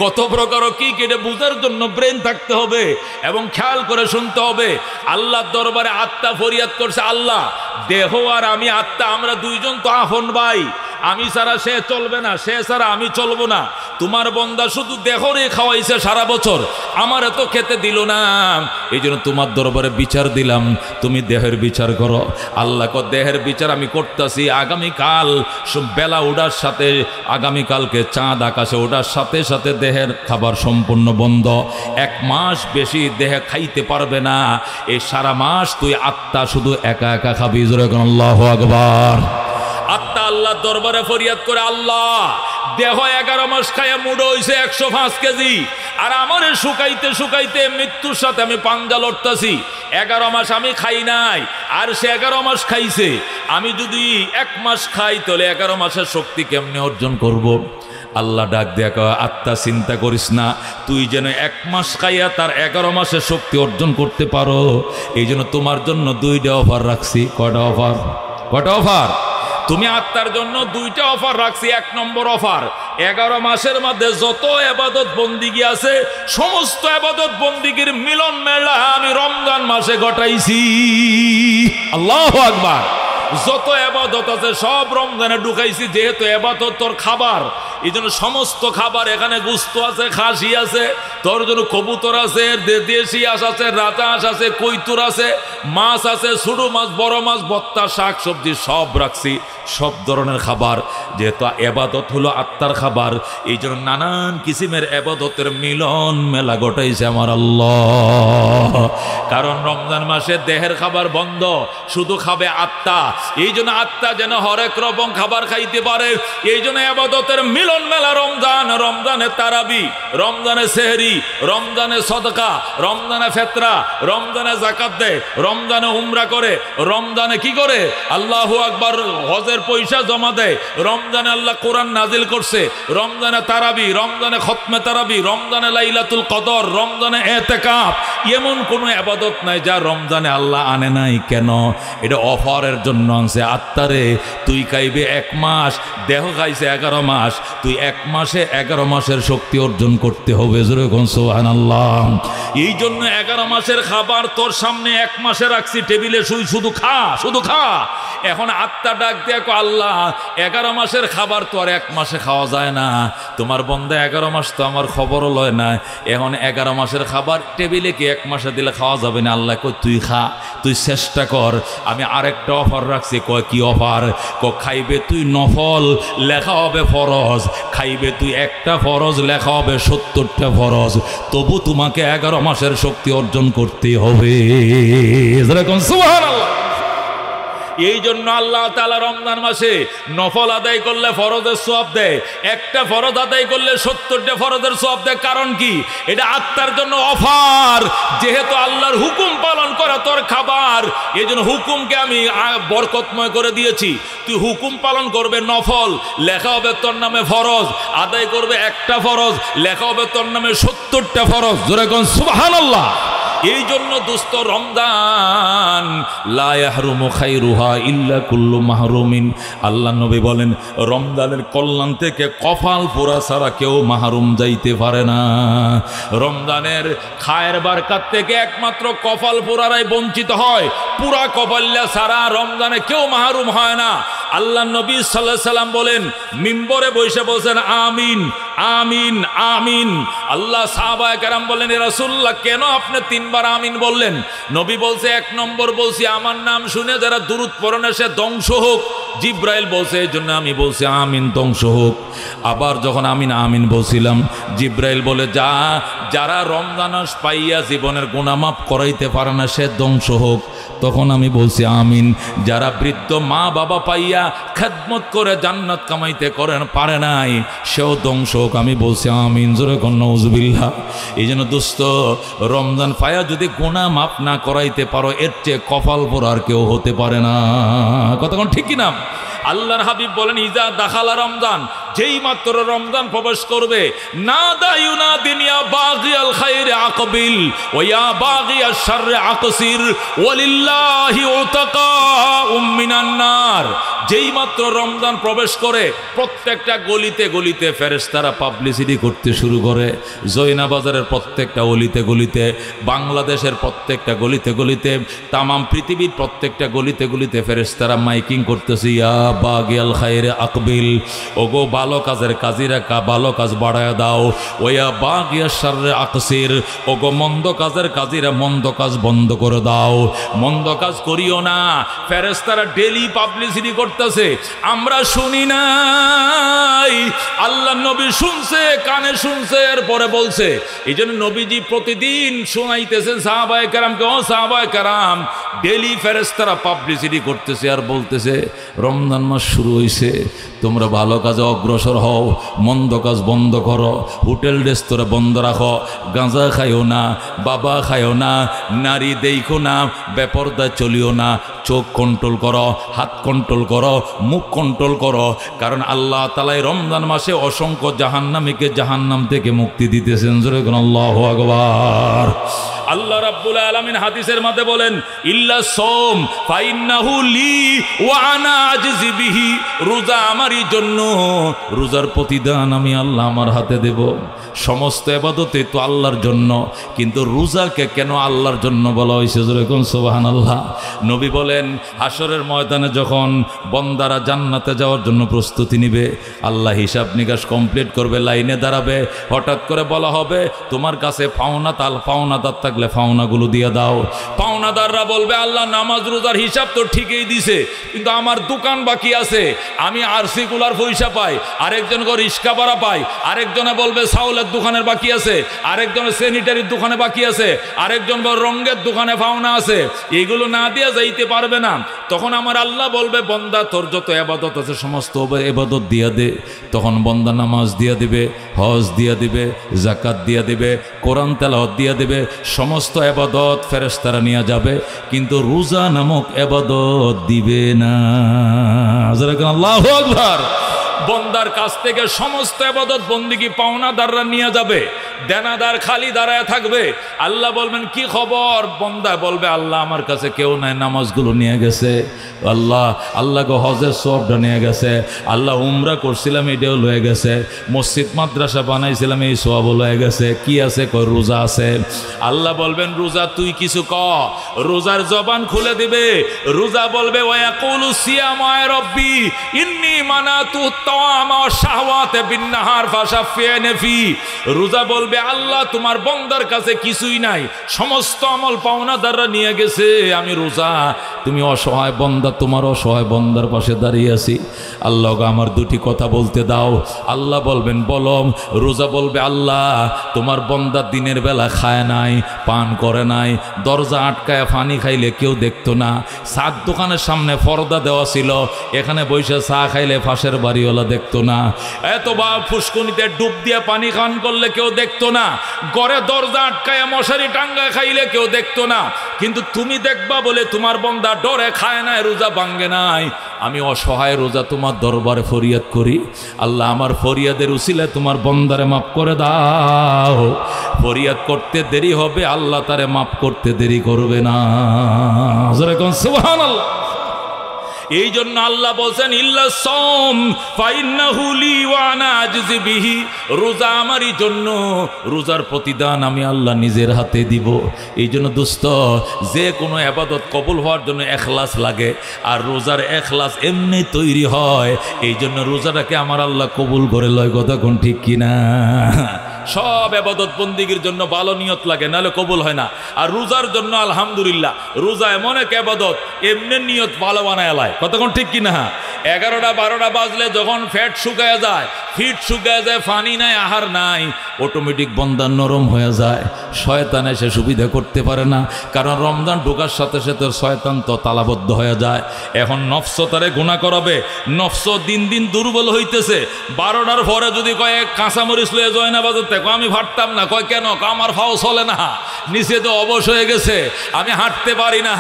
কত প্রকার কি কেটে বুঝার জন্য ব্রেন থাকতে হবে এবং খেয়াল করে শুনতে হবে। আল্লাহর দরবারে আত্মা ফরিয়াদ করছে, আল্লাহ দেহ আর আমি আত্মা আমরা দুইজন তো আপন ভাই, আমি ছাড়া সে চলবে না, সে ছাড়া আমি চলবো না। তোমার বন্দা শুধু দেহরে খাওয়াইছে সারা বছর, আমার এত খেতে দিল না, এই জন্য তোমার দরবারে বিচার দিলাম, তুমি দেহের বিচার করো। আল্লাহ কো দেহের বিচার আমি করতেছি। আগামীকাল বেলা ওঠার সাথে, আগামীকালকে চাঁদ আকাশে ওঠার সাথে সাথে দেহের খাবার সম্পূর্ণ বন্ধ। 1 মাস বেশি দেহে খাইতে পারবে না। এই সারা মাস তুই আত্মা শুধু একা একা খাবি। জোরে কোন আল্লাহু আকবার। আত্মা আল্লাহর দরবারে ফরিয়াদ করে, আল্লাহ দেহ 11 মাস খাইয়া মুড়ো হইছে 105 কেজি, আর আমারে শুকাইতে শুকাইতে মৃত্যুর সাথে আমি পাঞ্জা লড়তাছি। 11 মাস আমি খাই নাই, আর সে 11 মাস খাইছে। আমি যদি 1 মাস খাই তাহলে 11 মাসের শক্তি কেমনে অর্জন করব? আল্লাহ ডাক দিয়া কয়, আত্মা চিন্তা করিস না, তুই যেন 1 মাস খাইয়া তার 11 মাসের শক্তি অর্জন করতে পারো, এই জন্য তোমার জন্য 2টা অফার রাখছি। কয়টা অফার? কয়টা অফার? তুমি আত্মার জন্য 2টা অফার রাখছি। 1 নম্বর অফার, 11 মাসের মধ্যে যত ইবাদত বন্দিগি আছে, সমস্ত ইবাদত বন্দিগির মিলন মেলা আমি রমজান মাসে ঘটাইছি। আল্লাহু আকবার। যত ইবাদত আছে সব রমজানে ঢুকাইছি, যেহেতু ইবাদত তোর খাবার, এই জন্য সমস্ত খাবার, এখানে গোস্ত আছে, খাসি আছে, তোর জন্য কবুতর আছে, দেশি হাঁস আছে, রাজা হাঁস আছে, কৈতুর আছে, মাছ আছে, ছোট মাছ, বড় মাছ, ভর্তা, শাক সবজি সব রাখছি, সব ধরনের খাবার। যেহেতু ইবাদত হলো আত্মার খাবার, এই জন্য নানান কিসিমের ইবাদতের মিলন মেলা ঘটাইছে আমার আল্লাহ। কারণ রমজান মাসে দেহের খাবার বন্ধ, শুধু খাবে আত্মা। এই জন্য আত্মা যেন হরেক রকম খাবার খাইতে পারে, এই জন্য ইবাদতের মিলন মেলা রমজান। রমজানে তারাবি, রমজানে সেহরি, রমজানে সদকা, রমজানে ফেতরা, রমজানে যাকাত দেয়, রমজানে উমরা করে, রমজানে কি করে? আল্লাহু আকবার, হজের পয়সা জমা দেয়। রমজানে আল্লাহ কোরআন নাজিল করছে, রমজানে তারাবি, রমজানে খতমে তারাবি, রমজানে লাইলাতুল কদর, রমজানে ইতিকাফ। এমন কোনো ইবাদত নাই যা রমজানে আল্লাহ আনে নাই। কেন? এটা অফারের জন্য আনছে। আত্মারে তুই খাইবে 1 মাস, দেহ খাইছে 11 মাস, তুই 1 মাসে 11 মাসের শক্তি অর্জন করতে হবে। জোরে কোন সুবহানাল্লাহ। এই জন্য 11 মাসের খাবার তোর সামনে 1 মাসে রাখছি টেবিলে, শুধু খা, শুধু খা। এখন আত্মা ডাক দেখো, আল্লাহ 11 মাসের খাবার তো আর 1 মাসে খাওয়া যায় না। তোমার বন্দা 11 মাস তো আমার খবরও লয় না। এখন 11 মাসের খাবার টেবিলে কি 1 মাসে দিলে খাওয়া যাবে না? আল্লাহ কই তুই খা, তুই চেষ্টা কর। আমি আরেকটা অফার রাখছি। কয় কি অফার? খাইবে তুই নফল, লেখা হবে ফরজ। খাইবে তুই একটা ফরজ, লেখা হবে 70টা ফরজ। তবু তোমাকে 11 মাসের শক্তি অর্জন করতে হবে। সুবহানাল্লাহ। এই জন্য আল্লাহ তাআলা রমজান মাসে নফল আদায় করলে ফরজের সওয়াব দেয়, একটা ফরজ আদায় করলে 70টা ফরজের সওয়াব দেয়। কারণ কি? এটা আত্মার জন্য অফার। যেহেতু আল্লাহর হুকুম পালন করা তোর খাবার, এই জন্য হুকুমকে আমি বরকতময় করে দিয়েছি। তুই হুকুম পালন করবে, নফল লেখা হবে তোর নামে ফরজ, আদায় করবে একটা ফরজ, লেখা হবে তোর নামে 70টা ফরজ। জোরে কোন সুবহানাল্লাহ। এই জন্য দোস্ত, রমজান লা ইয়াহরুমু খায়রুহা ইল্লা কুল্লু মাহরুমিন। আল্লাহ নবী বলেন, রমজানের কল্যাণ থেকে কপাল পোড়া ছাড়া কেউ মাহরুম যাইতে পারে না। রমজানের খায়ের বারকাত থেকে একমাত্র কপাল পোড়ারাই বঞ্চিত হয়। পুরা কপাল্লা ছাড়া রমজানে কেউ মাহরুম হয় না। আল্লাহ নবী সাল্লাল্লাহু আলাইহি সাল্লাম বলেন, মিম্বরে বসে বলছেন আমিন আমিন আমিন। আল্লাহ সাহাবায়ে কেরাম বলেন, এ রাসূলুল্লাহ কেন আপনি 3 বার আমিন বললেন? নবী বলছে, 1 নম্বর বলছি আমার নাম শুনে যারা দুরূদ পড়ে না সে ধ্বংস হোক। জিব্রাইল বলছে, এই জন্য আমি বলছি আমিন, ধ্বংস হোক। আবার যখন আমিন আমিন বলছিলাম, জিব্রাইল বলে, যারা রমজান মাস পাইয়া জীবনের গুনাহ মাফ করাইতে পারে না সে ধ্বংস হোক। তখন আমি বলছি আমিন। যারা বৃদ্ধ মা বাবা পাইয়া খেদমত করে জান্নাত কামাইতে পারে নাই সেও ধ্বংস হোক। আমি বলছি আমিন। জোরে কোন নাউজুবিল্লাহ। এই জন্য দোস্ত, রমজান পাইয়া যদি গুনাহ মাফ না করাইতে পারো, এর চেয়ে কপাল পোড়া আর কেউ হতে পারে না। কতক্ষণ ঠিক কিনা? আল্লাহর হাবিব বলেন, ইজা দাখালা রমজান, যেই মাত্র রমজান প্রবেশ করবে, না দায়ুনা দিনিয়া বাগিয়াল খাইরে আকবিল ওয়া বাগিয়াশ শাররে আকসির ওয়ালিল্লাহি উতাকাউম মিনান নার। যেই মাত্র রমজান প্রবেশ করে প্রত্যেকটা গলিতে গলিতে ফেরেশতারা পাবলিসিটি করতে শুরু করে। জয়নাবাজারের প্রত্যেকটা অলিতে গলিতে, বাংলাদেশের প্রত্যেকটা গলিতে গলিতে, তামাম পৃথিবীর প্রত্যেকটা গলিতে গলিতে ফেরেশতারা মাইকিং করতেছে, ইয়া বাগিয়াল খাইরে আকবিল, ওগো ভালো কাজের কাজীরা ভালো কাজ বাড়ায় দাও, ওয়া বাগিয়াশ শাররে আকসির, ওগো মন্দ কাজের কাজীরা মন্দ কাজ বন্ধ করে দাও, মন্দ কাজ করিও না। ফেরেশতারা ডেইলি পাবলিসিটি করতেছে, আমরা শুনি নাই, আল্লাহ নবী শুনছে, কানে শুনছে, এরপরে বলছে। এই জন্য নবীজি প্রতিদিন শোনাইতেছেন সাহাবায়ে কেরামকে, ও সাহাবায়ে কেরাম, ডেইলি ফেরেশতারা পাবলিসিটি করতেছে আর বলতেছে, রমজান মাস শুরু হইছে, তোমরা ভালো কাজে অগ্রসর হও, মন্দ কাজ বন্ধ করো, হোটেল রেস্তোরাঁ বন্ধ রাখো, গাঁজা খাইও না, বাবা খাইও না, নারী দেখো না, বেপরদা চলিও না, চোখ কন্ট্রোল করো, হাত কন্ট্রোল করো, মুখ কন্ট্রোল করো। কারণ আল্লাহ তাআলা রমজান মাসে অসংখ্য জাহান্নামীকে জাহান্নাম থেকে মুক্তি দিতেছেন। জোরে বলুন আল্লাহু আকবার। আল্লাহ রাব্বুল আলামিন হাদিসের মধ্যে বলেন, ইল্লা সোম ফাইন্নাহু লি ওয়া আনা আজজি বিহি, রোজা আমারই জন্য, রোজার প্রতিদান আমি আল্লাহ আমার হাতে দেব। সমস্ত ইবাদতে তো আল্লাহর জন্য, কিন্তু রোজাকে কেন আল্লাহর জন্য বলা হয়েছে? জোরে কোন সুবহানাল্লাহ। নবী বলেন, হাসরের ময়দানে যখন বন্দারা জান্নাতে যাওয়ার জন্য প্রস্তুতি নিবে, আল্লাহ হিসাব নিকাশ কমপ্লিট করবে, লাইনে দাঁড়াবে, হঠাৎ করে বলা হবে, তোমার কাছে পাওনাদার থাকলে পাওনাগুলো দিয়ে দাও। পাওনাদাররা বলবে, আল্লাহ নামাজ রোজার হিসাব তো ঠিকই দিছে, কিন্তু আমার দোকান বাকি আছে, আমি আরসি কুলার পয়সা পাই, আরেকজন রিক্সা ভাড়া পাই, আরেকজনে বলবে চাউলের দোকানের বাকি আছে, আরেকজনের স্যানিটারির দোকানে বাকি আছে, আরেকজন রঙের দোকানে পাওনা আছে, এগুলো না দিয়ে যাইতে পারবে না। তখন আমার আল্লাহ বলবে, বন্দা তোর যত ইবাদত আছে সমস্ত ইবাদত দিয়া দে। তখন বন্দা নামাজ দিয়া দিবে, হজ দিয়া দিবে, যাকাত দিয়া দিবে, কোরআন তেলাওয়াত দিয়া দিবে, সমস্ত ইবাদত ফেরেশতারা নিয়ে যাবে, কিন্তু রোজা নামক ইবাদত দিবে না। আল্লাহু আকবার। বন্দার কাছ থেকে সমস্ত ইবাদত বন্দিগি পাওনাদাররা নিয়ে যাবে, দেনাদার খালি দাঁড়ায় থাকবে। আল্লাহ বলবেন, কি খবর? বন্দা বলবে, আল্লাহ আমার কাছে কেউ নাই, নামাজগুলো নিয়ে গেছে, আল্লাহ গো হজের সবটা নিয়ে গেছে, আল্লাহ উমরা করছিলাম এটাও লয়ে গেছে, মসজিদ মাদ্রাসা বানাইছিলাম এই সব লয়ে গেছে, কি আছে? কই রোজা আছে। আল্লাহ বলবেন, রোজা তুই কিছু ক। রোজার জবান খুলে দিবে, রোজা বলবে, ওয়াকুলু সিয়ামু রাব্বি ইন্নী মানাতু তাওয়ামা ওয়া শাহওয়াতা বিন-নাহার ফাশাফিনি ফি। রোজা বলবে, আল্লাহ তোমার বন্দার কাছে কিছুই নাই, সমস্ত আমল পাওনাদাররা নিয়ে গেছে, আমি রোজা, তুমি অসহায় বন্দা, তোমার অসহায় বন্দার পাশে দাঁড়িয়ে আছি, আল্লাহ আমার দুটি কথা বলতে দাও। আল্লাহ বলবেন, বলম। রোজা বলবে, আল্লাহ তোমার বন্দা দিনের বেলা খায় নাই, পান করে নাই, দরজা আটকায় পানি খাইলে কেউ দেখতো না, চার দোকানের সামনে পর্দা দেওয়া ছিল, এখানে বসে চা খাইলে পাশের বাড়িওয়ালা দেখতো না, এতবার ফুসকুনিতে ডুব দিয়ে পানি খান করলে কেউ দেখতো না, ঘরে দরজা আটকায় মশারি টাঙ্গা খাইলে কেউ দেখতো না, কিন্তু তুমি দেখবা বলে তোমার বন্দা ডরে খায় নাই, রোজা ভাঙ্গে নাই। আমি অসহায় রোজা তোমার দরবারে ফরিয়াদ করি, আল্লাহ আমার ফরিয়াদের উসিলায় তোমার বন্দারে মাফ করে দাও। ফরিয়াদ করতে দেরি হবে, আল্লাহ তারে মাফ করতে দেরি করবে না। সুবহানাল্লাহ। এই জন্য আল্লাহ বলছেন, ইল্লা সাওম ফাইন্নাহু লি ওয়া আনা আজজি বিহি, রোজা আমারই জন্য, রোজার প্রতিদান আমি আল্লাহ নিজের হাতে দিব। এই জন্য দোস্ত, যে কোনো ইবাদত কবুল হওয়ার জন্য ইখলাস লাগে, আর রোজার ইখলাস এমনি তৈরি হয়। এই জন্য রোজাটাকে আমার আল্লাহ কবুল করে লয়, কথা কোন ঠিক কিনা? সব ইবাদত বন্দিগির জন্য ভালো নিয়ত লাগে, নাহলে কবুল হয় না। আর রোজার জন্য আলহামদুলিল্লাহ, রোজা এমন এক ইবাদত, এমনি নিয়ত ভালো বানায় লাই, কতক্ষণ ঠিক কিনা? 11টা 12টা বাজলে যখন ফ্যাট শুকায় যায়, ফিট শুকায় যায়, পানি নাই, আহার নাই, অটোমেটিক বন্দা নরম হয়ে যায়, শয়তান এসে সুবিধা করতে পারে না। কারণ রমজান ঢোকার সাথে সাথে শয়তান তো তালাবদ্ধ হয়ে যায়। এখন নফস তারে গুনাহ করাবে, নফস দিন দিন দুর্বল হইতেছে। 12টার পরে যদি কয়েক কাঁচামরিচ লয়ে জয়নাবাজার রাতে, আমি ভাবতাম না। কয় কেন? আমার ফাও চলে না, নিচে তো অবশ হয়ে গেছে, আমি হাঁটতে পারি না,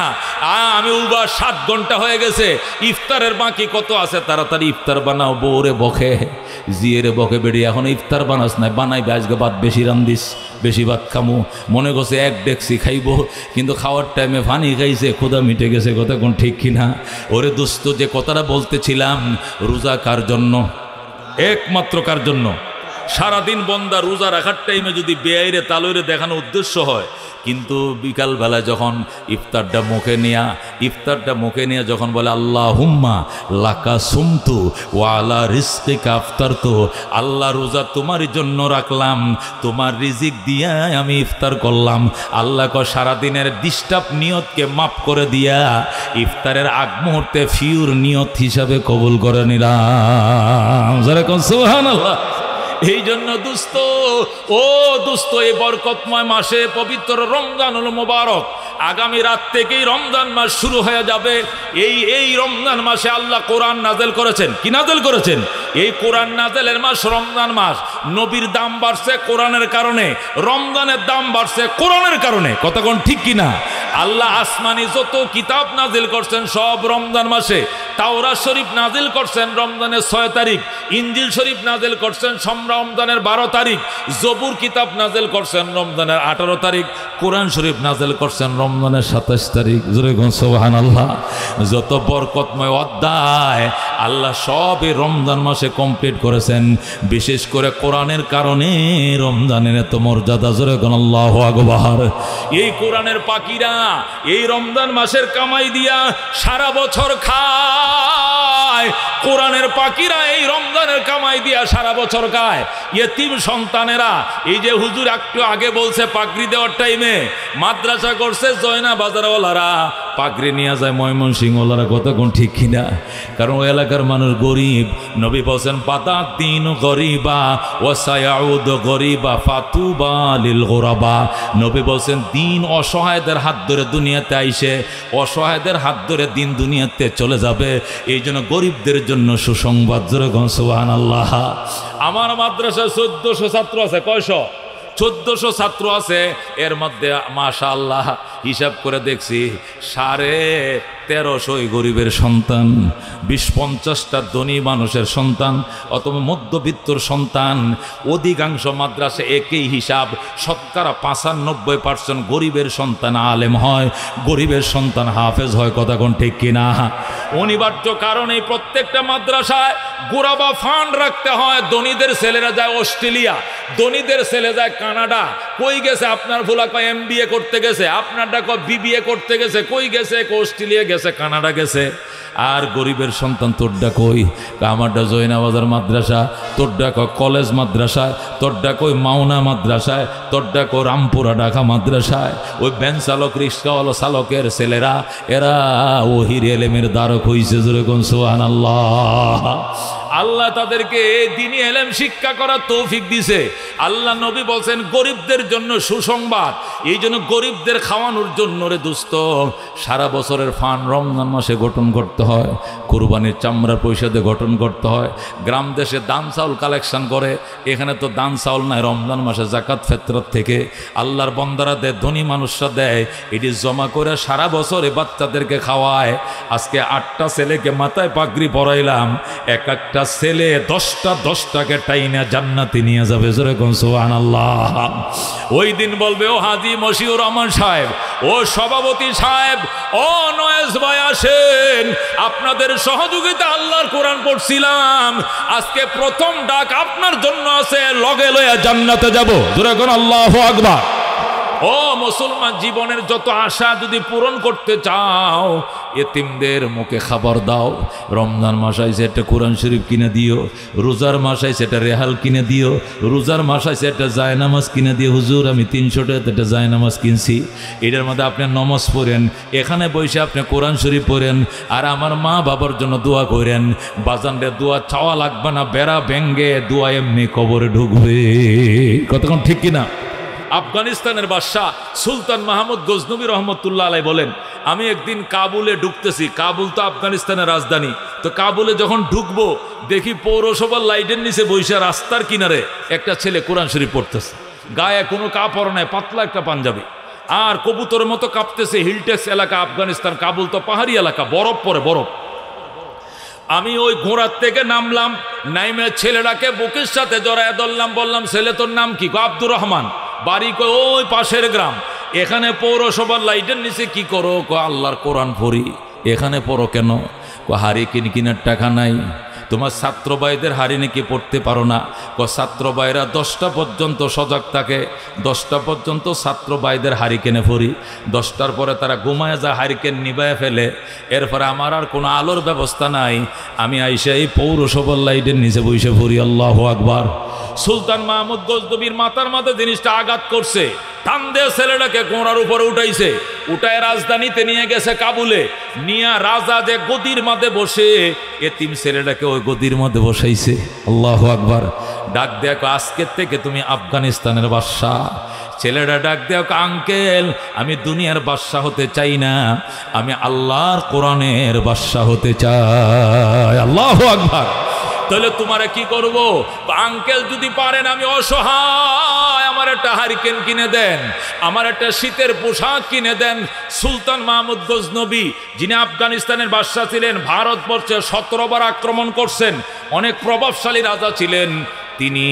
আমি উবার 7 ঘন্টা হয়ে গেছে, ইফতারের বাকি কত আছে, তাড়াতাড়ি ইফতার বানাও। বউরে বকে, জিয়েরে বকে, বেরিয়ে এখন ইফতার বানাস নাই, বানাইবে আজকে ভাত বেশি রান্দিস, বেশি ভাত খামু। মনে করছে 1 ডেকসি খাইব, কিন্তু খাওয়ার টাইমে পানি খাইছে, ক্ষুধা মিটে গেছে। কথা কোন ঠিক কিনা? ওরে দোস্ত, যে কথাটা বলতেছিলাম, রোজা কার জন্য? একমাত্র কার জন্য? সারাদিন বন্দা রোজা রাখার টাইমে যদি বেআইরে তালইরে দেখানো উদ্দেশ্য হয়, কিন্তু বিকালবেলায় যখন ইফতারটা মুখে নিয়ে যখন বলে আল্লাহুম্মা লাকা সুমতু ওয়া আলা রিজকিকা আফতারতু, আল্লাহ রোজা তোমার জন্য রাখলাম, তোমার রিজিক দিয়া আমি ইফতার করলাম। আল্লাহ সারাদিনের ডিস্টার্ব নিয়তকে মাফ করে দিয়া ইফতারের আগ মুহূর্তে ফিউর নিয়ত হিসাবে কবুল করে নিলাম। সুবহানাল্লাহ। এই জন্য দোস্ত, ও দোস্ত, এই বরকতময় মাসে পবিত্র রমজানুল মুবারক, আগামী রাত থেকেই রমজান মাস শুরু হয়ে যাবে। এই রমজান মাসে আল্লাহ কোরআন নাজেল করেছেন। কি নাজেল করেছেন? এই কোরআন নাজেলের মাস রমজান মাস। নবীর দাম বাড়ছে কোরআনের কারণে, রমজানের দাম বাড়ছে কোরআনের কারণে। কথা কোন ঠিক কিনা? আল্লাহ আসমানি যত কিতাব নাজিল করছেন সব রমজান মাসে। তাওরাত শরীফ নাজিল করছেন রমজানের 6 তারিখ, ইনজিল শরীফ নাজিল করছেন রমজানের 12 তারিখ, জবুর কিতাব নাজিল করছেন রমজানের 18 তারিখ, কোরআন শরীফ নাজিল করছেন রমজানের 27 তারিখ। জোরে কোন সুবহানাল্লাহ। যত বরকতময় অধ্যায় আল্লাহ সবই রমজান মাসে কমপ্লিট করেছেন। বিশেষ করে কোরআনের কারণে রমজানের এত মর্যাদা। জোরে কোন আল্লাহু আকবার। এই কোরআনের পাখিরা এই রমজান মাসের কামাই দিয়া সারা বছর খায়। কোরআনের পাখিরা এই রমজানের কামাই দিয়া সারা বছর খায়। ইয়েতিম সন্তানেরা, এই যে হুজুর একটু আগে বলছে পাগড়ি দেওয়ার টাইমে মাদ্রাসা করছে জয়না বাজারওয়ালারা, পাগড়ি নিয়ে যায় ময়মনসিংহওয়ালারা। কতক্ষণ ঠিক কিনা? কারণ ওই এলাকার মানুষ গরিব। নবী বলছেন বাদাত দিন গরিবা ওয়া সায়াউদ গরিবা ফাতুবা লিল গুরাবা। নবী বলছেন দিন অসহায়দের হাত ধরে দুনিয়াতে আইসে, অসহায়দের হাত ধরে দিন দুনিয়াতে চলে যাবে। এই জন্য গরিবদের জন্য সুসংবাদ। জোরে কোন সুবহানাল্লাহ। আমার মাদ্রাসায় 1400 ছাত্র আছে। কয়শো? 1400 ছাত্র আছে। এর মধ্যে মাশাআল্লাহ হিসাব করে দেখছি 1350 গরিবের সন্তান, 20-50টা ধনী মানুষের সন্তান অথবা মধ্যবিত্তর সন্তান। অধিকাংশ মাদ্রাসা একই হিসাব, শতকরা 95% গরিবের সন্তান আলেম হয়, গরিবের সন্তান হাফেজ হয়। কথা কোন ঠিক কিনা? অনিবার্য কারণে প্রত্যেকটা মাদ্রাসায় গোরাবা ফান্ড রাখতে হয়। ধনীদের ছেলেরা যায় অস্ট্রেলিয়া, ধনীদের ছেলে যায় কানাডা। কই গেছে? আপনার ভোলা কয় MBA করতে গেছে, আপনারটা কয় BBA করতে গেছে। কই গেছে? অস্ট্রেলিয়া গেছে, কানাডা গেছে। আর গরিবের সন্তান তোরডা কই? আমারটা জয়নাবাজার মাদ্রাসা, তোরডা কয় কলেজ মাদ্রাসায়, তোরডা কই মাওনা মাদ্রাসায়, তোরডা কই রামপুরা ঢাকা মাদ্রাসায়। ওই ভ্যান চালক, রিক্সাওয়ালা চালকের ছেলেরা এরা ওহির এলেমের দ্বারক হইছে। জোরে কোন সুবহানাল্লাহ। আল্লাহ তাদেরকে দ্বীনি ইলম শিক্ষা করার তৌফিক দিছে। আল্লাহ নবী বলছেন গরিবদের জন্য সুসংবাদ। এই জন্য গরিবদের খাওয়ানোর জন্য রে দোস্ত সারা বছরের ফান্ড রমজান মাসে গঠন করতে হয়। কুরবানির চামড়ার পয়সা দিয়ে গঠন করতে হয়। গ্রাম দেশে দান চাউল কালেকশন করে। এখানে তো দান চাউল নাই, রমজান মাসে জাকাত ফেতরত থেকে আল্লাহর বন্দারা দেয়, ধনী মানুষরা দেয়। এটি জমা করে সারা বছরে বাচ্চাদেরকে খাওয়ায়। আজকে 8টা ছেলেকে মাথায় পাগড়ি পরাইলাম, এক একটা ছেলে 10টাকে টাইনা জান্নাতে নিয়ে যাবে। জোরে কোন সুবহানাল্লাহ। ওই দিন বলবে ও হাজী মশিউর রহমান সাহেব, ও সভাপতি সাহেব, ও নয়েজ ভাই আসেন, আপনাদের সহযোগিতা আল্লাহর কোরআন পড়ছিলাম, আজকে প্রথম ডাক আপনার জন্য আছে, লগে লয়া জান্নাতে যাব। জোরে কোন আল্লাহু আকবার। ও মুসলমান, জীবনের যত আশা যদি পূরণ করতে চাও, এতিমদের মুখে খাবার দাও। রমজান মাস আইছে একটা কোরআন শরীফ কিনে দিও, রোজার মাস আইছে একটা রেহাল কিনে দিও, রোজার মাস আইছে একটা জায়নামাজ কিনে দিও। হুজুর আমি 300 টাকাতে একটা জায়নামাজ কিনছি, এটার মধ্যে আপনি নমাজ পড়েন, এখানে বসে আপনি কোরআন শরীফ পড়েন, আর আমার মা বাবার জন্য দোয়া করেন। বাজানরে দোয়া চাওয়া লাগবে না, বেড়া ভেঙ্গে দোয়া এমনি কবরে ঢুকবে। কতক্ষণ ঠিক কিনা? আফগানিস্তানের বাদশাহ সুলতান মাহমুদ গজনবী রহমতুল্লাহ আলাই বলেন, আমি একদিন কাবুলে ঢুকতেছি, কাবুল তো আফগানিস্তানের রাজধানী, তো কাবুলে যখন ঢুকবো দেখি পৌরসভার লাইটের নিচে বৈশা রাস্তার কিনারে একটা ছেলে কোরআন শরীফ পড়তেছে, গায়ে কোনো কাপড় নাই, পাতলা একটা পাঞ্জাবি, আর কবুতরের মতো কাঁপতেছে। হিলটেক্স এলাকা আফগানিস্তান, কাবুল তো পাহাড়ি এলাকা, বরফ পরে বরফ। আমি ওই ঘোড়ার থেকে নামলাম, নাইমে ছেলেটাকে বুকের সাথে জড়ায় ধরলাম, বললাম ছেলে তোর নাম কি? আব্দুর রহমান, বাড়ি ওই পাশের গ্রাম। এখানে পৌরসভার লাইটের নিচে কি করো? আল্লাহর কোরআন পড়ি। এখানে পড়ো কেন? হাড়ি কিনার টাকা নাই। তোমার ছাত্র ভাইদের হাড়ি নাকি পড়তে পারো না? ছাত্র ভাইরা 10টা পর্যন্ত সজাগ থাকে, 10টা পর্যন্ত ছাত্র ভাইদের হারিকেনে পড়ি, 10টার পরে তারা ঘুমায় যায়, হারিকেন নিবায় ফেলে। এরপরে আমার আর কোনো আলোর ব্যবস্থা নাই, আমি আইসা এই পৌরসভার লাইটের নিচে বসে পড়ি। আল্লাহু আকবার। সুলতান মাহমুদ গজনবীর মাথার মাথা জিনিসটা আঘাত করছে, টান দিয়ে ছেলেটাকে ঘোড়ার উপরে উঠাইছে, উঠায় রাজধানীতে নিয়ে গেছে কাবুলে। নিয়া রাজা যে গদির মধ্যে বসে, এতিম ছেলেটাকে ওই গদির মধ্যে বসাইছে। আল্লাহু আকবার। ডাক দেখো, আজকের থেকে তুমি আফগানিস্তানের বাদশা। ছেলেটা ডাক দেখো, আঙ্কেল আমি দুনিয়ার বাদশা হতে চাই না, আমি আল্লাহর কোরআনের বাদশা হতে চাই। আল্লাহু আকবার। তাহলে তোমারে কি করব? আঙ্কেল যদি পারেন, আমি অসহায়, আমার একটা হারিকেন কিনে দেন, আমার একটা শীতের পোশাক কিনে দেন। সুলতান মাহমুদ গজনবী, যিনি আফগানিস্তানের বাদশা ছিলেন, ভারতবর্ষে 17 বার আক্রমণ করছেন, অনেক প্রভাবশালী রাজা ছিলেন, তিনি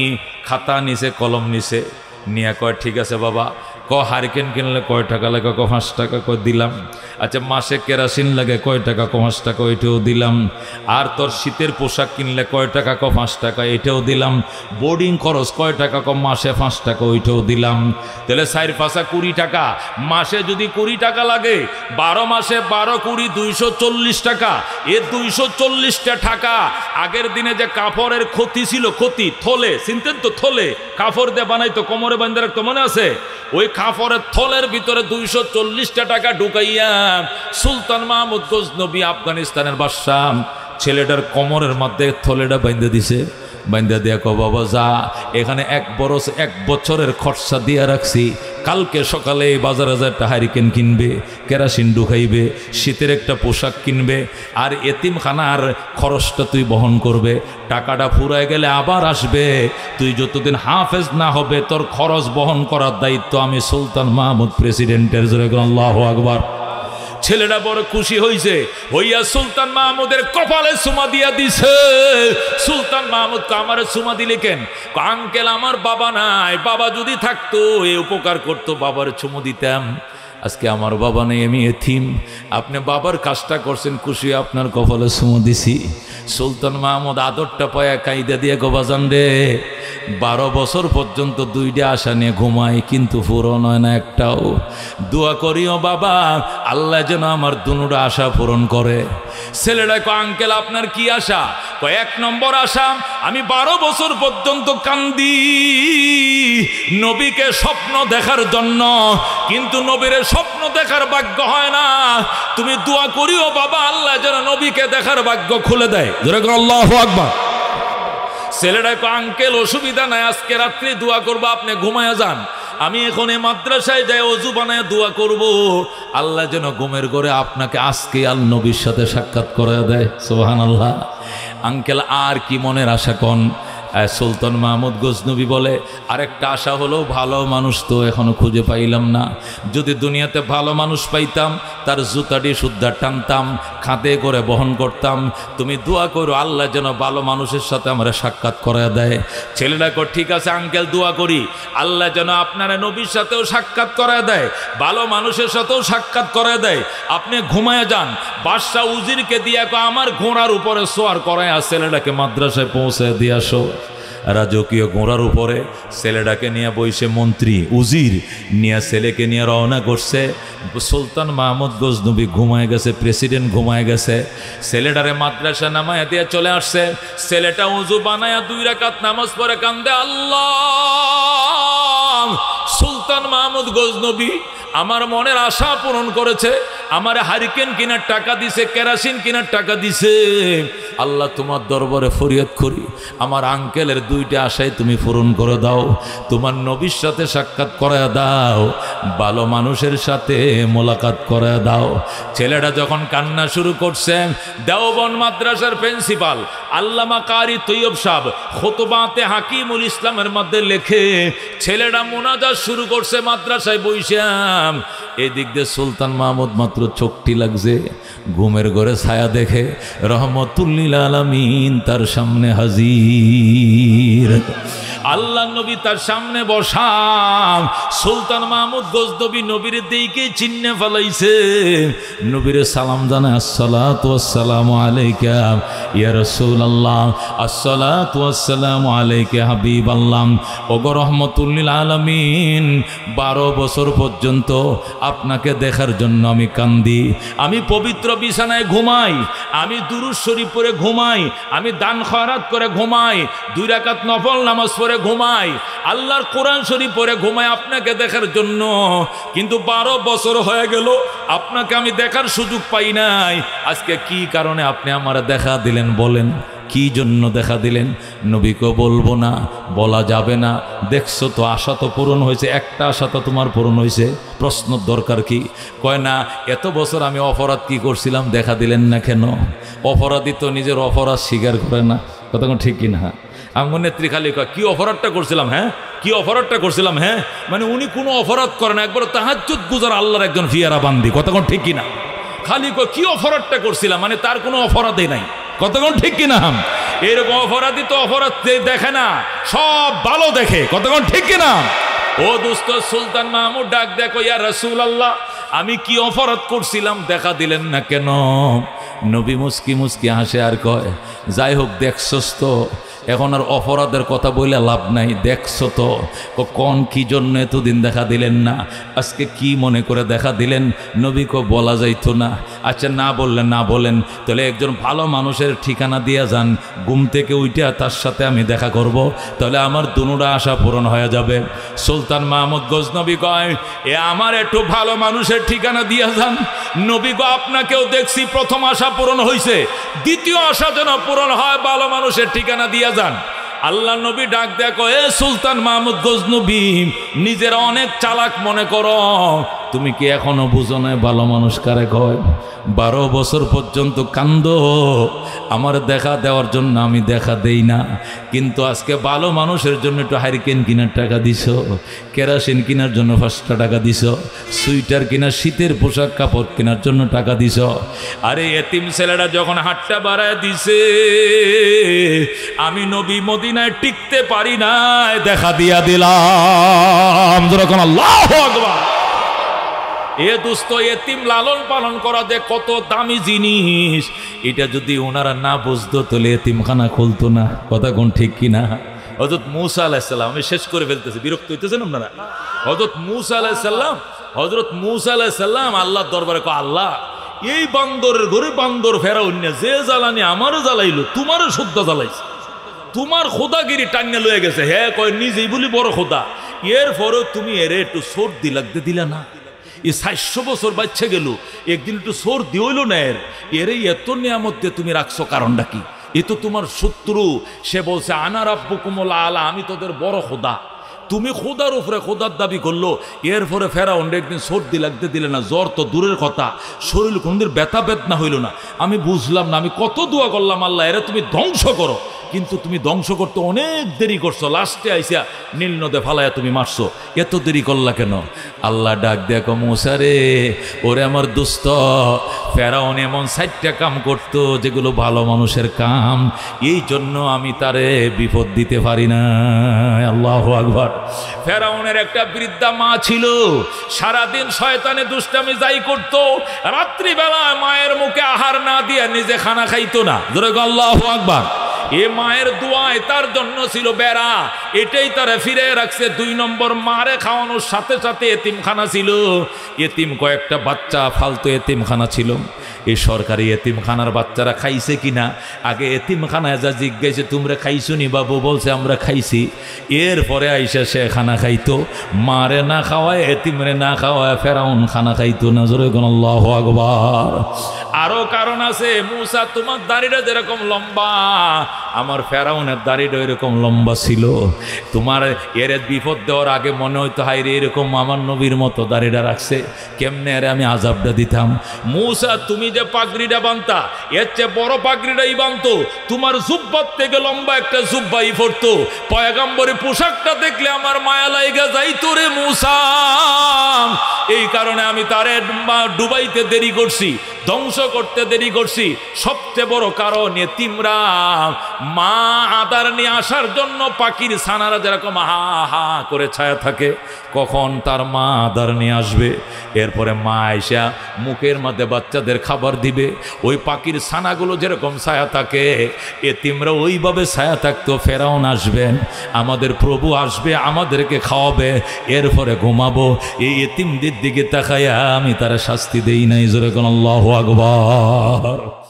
খাতা নিছে, কলম নিছে, নিয়ে কয় ঠিক আছে বাবা, হারিকেন কিনলে কয় টাকা লাগে? 5 টাকা। দিলাম। আচ্ছা মাসে কেরাসিন লাগে কয় টাকা? 5 টাকা, ওইটাও দিলাম। আর তোর শীতের পোশাক কিনলে কয় টাকা? 5 টাকা, এটাও দিলাম। বোর্ডিং খরচ কয় টাকা? মাসে 5 টাকা, ওইটাও দিলাম। তাহলে 4 5 20 টাকা। মাসে যদি 20 টাকা লাগে, 12 মাসে 12 20 240 টাকা। এ 240টা টাকা আগের দিনে যে কাপড়ের ক্ষতি ছিল, ক্ষতি থলে, চিনতেন তো? থলে কাপড় দিয়ে বানাইতো, কোমরে বান্ধে রাখতো, মনে আছে? ওই কাপড়ের থলের ভিতরে 240টা টাকা ঢুকাইয়া সুলতান মাহমুদ গজনবী আফগানিস্তানের বাদশা ছেলেটার কোমরের মধ্যে থলেটা বাইন্ধে দিছে। বাইন্ধা দিয়া কো, বাবা যা, এখানে 1 বছরের খরচা দিয়া রাখছি, কালকে সকালে বাজারে যায় একটা হারিকেন কিনবে, কেরাসিন ঢুকাইবে, শীতের একটা পোশাক কিনবে, আর এতিমখানার খরচটা তুই বহন করবে। টাকাটা ফুরায় গেলে আবার আসবে, তুই যতদিন হাফেজ না হবে তোর খরচ বহন করার দায়িত্ব আমি সুলতান মাহমুদ প্রেসিডেন্টের। আল্লাহু আকবার। ছেলেটা বড় খুশি হইছে, হইয়া সুলতান মাহমুদের কপালে চুমা দিয়া দিছে। সুলতান মাহমুদ আমারে চুমা দিলে কেন? আঙ্কেল আমার বাবা নাই, বাবা যদি থাকতো এই উপকার করতো, বাবার চুমু দিতাম। আজকে আমার বাবা নেই, আমি এতিম, আপনি বাবার কাজটা করছেন, খুশি আপনার কপালে চুমু দিছি। সুলতান মাহমুদ আদরটা পায়া কাইদা দিয়ে গোবাজান রে, 12 বছর পর্যন্ত 2টা আশা নিয়ে ঘুমাই, কিন্তু পূরণ হয় না একটাও। দোয়া করিও বাবা, আল্লাহ যেন আমার দুটো আশা পূরণ করে। ছেলেটা কয়, আঙ্কেল আপনার কি আশা? 1 নম্বর আশা, আমি 12 বছর পর্যন্ত কান্দি নবীকে স্বপ্ন দেখার জন্য, কিন্তু নবীর স্বপ্ন দেখার ভাগ্য হয় না। তুমি দোয়া করিও বাবা, আল্লাহ যেন নবীকে দেখার ভাগ্য খুলে দেয়। আল্লাহু আকবার। ছেলেটা কয়, আঙ্কেল অসুবিধা নাই, আজকে রাত্রে দোয়া করবো, আপনি ঘুমায়া যান, আমি এখন এই মাদ্রাসায় যাই অজু বানায় দোয়া করব, আল্লাহ যেন ঘুমের ঘরে আপনাকে আজকে আল নবীর সাথে সাক্ষাৎ করে দেয়। সুবহানাল্লাহ। আঙ্কেল আর কি মনের আশা কোন? সুলতান মাহমুদ গজনবী বলে, আরেকটা আশা হলো, ভালো মানুষ তো এখনো খুঁজে পাইলাম না, যদি দুনিয়াতে ভালো মানুষ পাইতাম তার জুতাটি শুদ্ধা টানতাম, খাতে করে বহন করতাম। তুমি দোয়া করো আল্লাহ যেন ভালো মানুষের সাথে আমরা সাক্ষাৎ করে দেয়। ছেলেটা কো, ঠিক আছে আঙ্কেল দোয়া করি, আল্লাহ যেন আপনারা নবীর সাথেও সাক্ষাৎ করে দেয়, ভালো মানুষের সাথেও সাক্ষাৎ করে দেয়। আপনি ঘুমায় যান। বাদশা উজিরকে দিয়া কো, আমার ঘোড়ার উপরে সোয়ার করায় ছেলেটাকে মাদ্রাসায় পৌঁছে দিয়ে আসো। রাজকীয় ঘোড়ার উপরে ছেলেটাকে নিয়ে বইসে মন্ত্রী উজির নিয়ে ছেলেকে নিয়ে রওনা করছে। সুলতান মাহমুদ গজনবী ঘুমায় গেছে, প্রেসিডেন্ট ঘুমায় গেছে, ছেলেটারে মাদ্রাসা নামায় দিয়ে চলে আসছে। ছেলেটা উজু বানায়া 2 রাকাত নামাজ পড়ে কান্দে, আল্লাহ, সুলতান মাহমুদ গজনবী আমার মনের আশা পূরণ করেছে, আমার হারিকেন কেনার টাকা দিছে, কেরাসিন কেনার টাকা দিছে, আল্লাহ তোমার দরবারে ফরিয়াদ করি, আমার আঙ্কেলের 2টা আশাই তুমি পূরণ করে দাও, তোমার নবীর সাথে সাক্ষাৎ করায় দাও, ভালো মানুষের সাথে মোলাকাত করায় দাও। ছেলেটা যখন কান্না শুরু করছে, দেওবন্দ মাদ্রাসার প্রিন্সিপাল আল্লামা কারি তৈয়ব সাহেব খুতবাতে হাকিমুল ইসলামের মধ্যে লেখে, ছেলেটা মুনাজাত শুরু করছে মাদ্রাসায় বইসাম, এদিক দিয়ে সুলতান মাহমুদ মাত্র চোখটি লাগছে, ঘুমের ঘরে ছায়া দেখে রহমতুল্লিল আলামিন তার সামনে হাজির। আল্লাহ নবী তার সামনে বসা, সুলতান মাহমুদ গজনবী নবীর দিকে চিহ্নে ফেলাইছে, নবীরে সালাম জানায়, আসসালাতু ওয়াসসালামু আলাইকা ইয়া রাসূলুল্লাহ, আসসালাতু ওয়াসসালামু আলাইকা হাবিবাল্লাহ। ওগো রহমতুল্লিল আলামিন, 12 বছর পর্যন্ত আপনাকে দেখার জন্য আমি কান্দি, আমি পবিত্র বিছানায় ঘুমাই, আমি দুরূদ শরীফ পড়ে ঘুমাই, আমি দান খয়রাত করে ঘুমাই, 2 রাকাত নফল নামাজ পড়ে ঘুমাই, আল্লাহর কোরআন শরীফ পড়ে ঘুমাই আপনাকে দেখার জন্য। কিন্তু 12 বছর হয়ে গেল আপনাকে আমি দেখার সুযোগ পাই নাই। আজকে কি কারণে আপনি আমার দেখা দিলেন, বলেন কি জন্য দেখা দিলেন? নবীকে বলবো না, বলা যাবে না। দেখছো তো, আশা তো পূরণ হয়েছে, একটা আশা তো তোমার পূরণ হয়েছে, প্রশ্ন দরকার কি? কয় না, এত বছর আমি অপরাধ কি করছিলাম দেখা দিলেন না কেন? অপরাধী তো নিজের অপরাধ স্বীকার করে না, কথা ঠিক কিনা? আমার নেত্রী খালি কয়, কি অপরাধটা করছিলাম? হ্যাঁ, কি অপরাধটা করছিলাম? হ্যাঁ, মানে উনি কোনো অপরাধ করে না, একবার তাহাজ্জুদ গুজার আল্লাহর একজন ফিয়ারা বান্দি, কতক্ষণ ঠিক কিনা? খালি কয় কি অপরাধটা করছিলাম, মানে তার কোনো অপরাধই নাই, কতক্ষণ ঠিক কিনা? এরকম অপরাধী তো অপরাধ দেখে না, সব ভালো দেখে, কতক্ষণ ঠিক কিনা? ও দোস্ত, সুলতান মাহমুদ ডাক দেখো, ইয়া রাসূলুল্লাহ, আমি কি অপরাধ করছিলাম দেখা দিলেন না কেন? নবী মুস্কি মুস্কি হাসে আর কয়, যাই হোক দেখছস তো, এখন আর অপরাধের কথা বলে লাভ নাই, দেখছো তো কোন কি জন্য এতদিন দেখা দিলেন না, আজকে কি মনে করে দেখা দিলেন? নবীকে বলা যাইতো না? আচ্ছা না বললেন, না বলেন, তাহলে একজন ভালো মানুষের ঠিকানা দিয়ে যান, ঘুম থেকে উঠে তার সাথে আমি দেখা করব, তাহলে আমার দুনুরা আশা পূরণ হয়ে যাবে। সুলতান মাহমুদ গজনবী কয়, এ আমার একটু ভালো মানুষের ঠিকানা দিয়ে যান। নবী গো, আপনাকেও দেখছি, প্রথম আশা পূরণ হয়েছে, দ্বিতীয় আশা যেন পূরণ হয়, ভালো মানুষের ঠিকানা দিয়ে যান। আল্লাহ নবী ডাক দেখো, এ সুলতান মাহমুদ গজনবী, নিজের অনেক চালাক মনে করো, তুমি কি এখনো বুঝো না ভালো মানুষ কারে কয়? 12 বছর পর্যন্ত কান্দো আমার দেখা দেওয়ার জন্য, আমি দেখা দেই না, কিন্তু আজকে ভালো মানুষের জন্য একটু হারিকেন কেনার টাকা দিছ, কেরাসিন কেনার জন্য 5টা টাকা দিছ, সুইটার কেনা, শীতের পোশাক কাপড় কেনার জন্য টাকা দিছ। আরে এতিম ছেলেরা যখন হাতটা বাড়ায় দিছে, আমি নবী মদিনায় টিকতে পারি নাই, দেখা দিয়া দিলাম। যখন আল্লাহু আকবার। এ দোস্ত, এতিম লালন পালন করা যে কত দামি জিনিস, এটা যদি ওনারা না বুঝতো তাহলে এতিমখানা খুলতো না, কথা কোন ঠিক কিনা? হযরত মূসা আলাইহিস সালাম, আমি শেষ করে ফেলতেছি, বিরক্ত হইতেছেন আপনারা? হযরত মূসা আলাইহিস সালাম আল্লাহর দরবারে কয়, আল্লাহ, এই বান্দরের ঘরে বান্দর ফেরাউন যে জ্বালানি আমারও জ্বালাইলো, তোমারও শুদ্ধ জ্বালাইছে, তোমার খোদাগিরি টাঙ্গে লয়ে গেছে। হ্যাঁ কয়, নিজেই বলি বড় খোদা, এরপরেও তুমি এরে একটু সর্দি লাগতে দিলা না? এই 400 বছর বাচ্চা গেল, একদিন একটু সর্দি হইল না এরে এত নিয়ামত দিয়ে তুমি রাখছো, কারণটা কি? এ তো তোমার শত্রু, সে বলছে আনা রাব্বুকুমুল আলা, আমি তোদের বড় খোদা। তুমি খোদার উপরে খোদার দাবি করলো, এরপরে ফেরাউন একদিন সর্দি লাগতে দিলে না, জ্বর তো দূরের কথা, শরীর কোনদিন ব্যথা বেদনা হইল না। আমি বুঝলাম না, আমি কত দোয়া করলাম, আল্লাহ এরা তুমি ধ্বংস করো, কিন্তু তুমি ধ্বংস করতে অনেক দেরি করছো, লাস্টে আইসা নীল নদে ফালাইয়া তুমি মারছো, এত দেরি করলা কেন? আল্লাহ ডাক দেখো, মূসা রে, ওরে আমার দুস্থ, ফেরাউন এমন 4টা কাম করতো যেগুলো ভালো মানুষের কাম, এই জন্য আমি তারে বিপদ দিতে পারি না। আল্লাহু আকবার। ফেরাউনের একটা বৃদ্ধা মা ছিল, সারাদিন শয়তানে দুষ্টামি যাই করতো, রাত্রিবেলা মায়ের মুখে আহার না দিয়ে নিজে খানা খাইতো না। জোরে আল্লাহু আকবার। এ মায়ের দোয়ায় তার জন্য ছিল বেড়া, এটাই তারা ফিরে রাখছে। 2 নম্বর, মারে খাওয়ানোর সাথে সাথে এতিমখানা ছিল, এতিম কয়েকটা বাচ্চা ফালতু এতিমখানা ছিল। এই সরকারি এতিমখানার বাচ্চারা খাইছে কিনা। আগে এতিমখানায় যা জিজ্ঞাসে তোমরা খাইছো নি বাবু, বলছে আমরা খাইছি। এরপরে আইসা সে খানা খাইতো, মারে না খাওয়ায় এতিমরে না খাওয়ায় ফেরাউন খানা খাইতো না। জোরে কোন আল্লাহু আকবার। আরো কারণ আছে, মুসা তোমার দাড়িটা যেরকম লম্বা আমার ফেরাউনের দাড়িটা এরকম লম্বা ছিল। তোমার এর বিপদ দেওয়ার আগে মনে হইতো হাই রে এরকম আমার নবীর মতো দাড়িটা রাখছে, কেমনে আরে আমি আজাবটা দিতাম। মুসা তুমি যে পাগড়িটা বানতা এর চেয়ে বড় পাগড়িটাই বানতো, তোমার জুব্বার থেকে লম্বা একটা জুব্বাই পড়তো। পয়গম্বরের পোশাকটা দেখলে আমার মায়া লাইগা যাইতো রে মুসা। এই কারণে আমি তারে ডুবাইতে দেরি করছি, ধ্বংস করতে দেরি করছি। সবচেয়ে বড় কারণ এতিমরা মা আদার নিয়ে আসার জন্য পাখির ছানারা যেরকম হা হা করে ছায়া থাকে, কখন তার মা আদার নিয়ে আসবে। এরপরে মা আইসা মুখের মধ্যে বাচ্চাদের খাবার দিবে, ওই পাখির ছানাগুলো যেরকম ছায়া থাকে এতিমরা ওইভাবে ছায়া থাকতো। ফেরাউন আসবেন, আমাদের প্রভু আসবে, আমাদেরকে খাওয়াবে, এরপরে ঘুমাবো। এই এতিমদের দিকে তাকাইয়া আমি তারা শাস্তি দেই নাই। জোরে কোন আল্লাহু আকবার।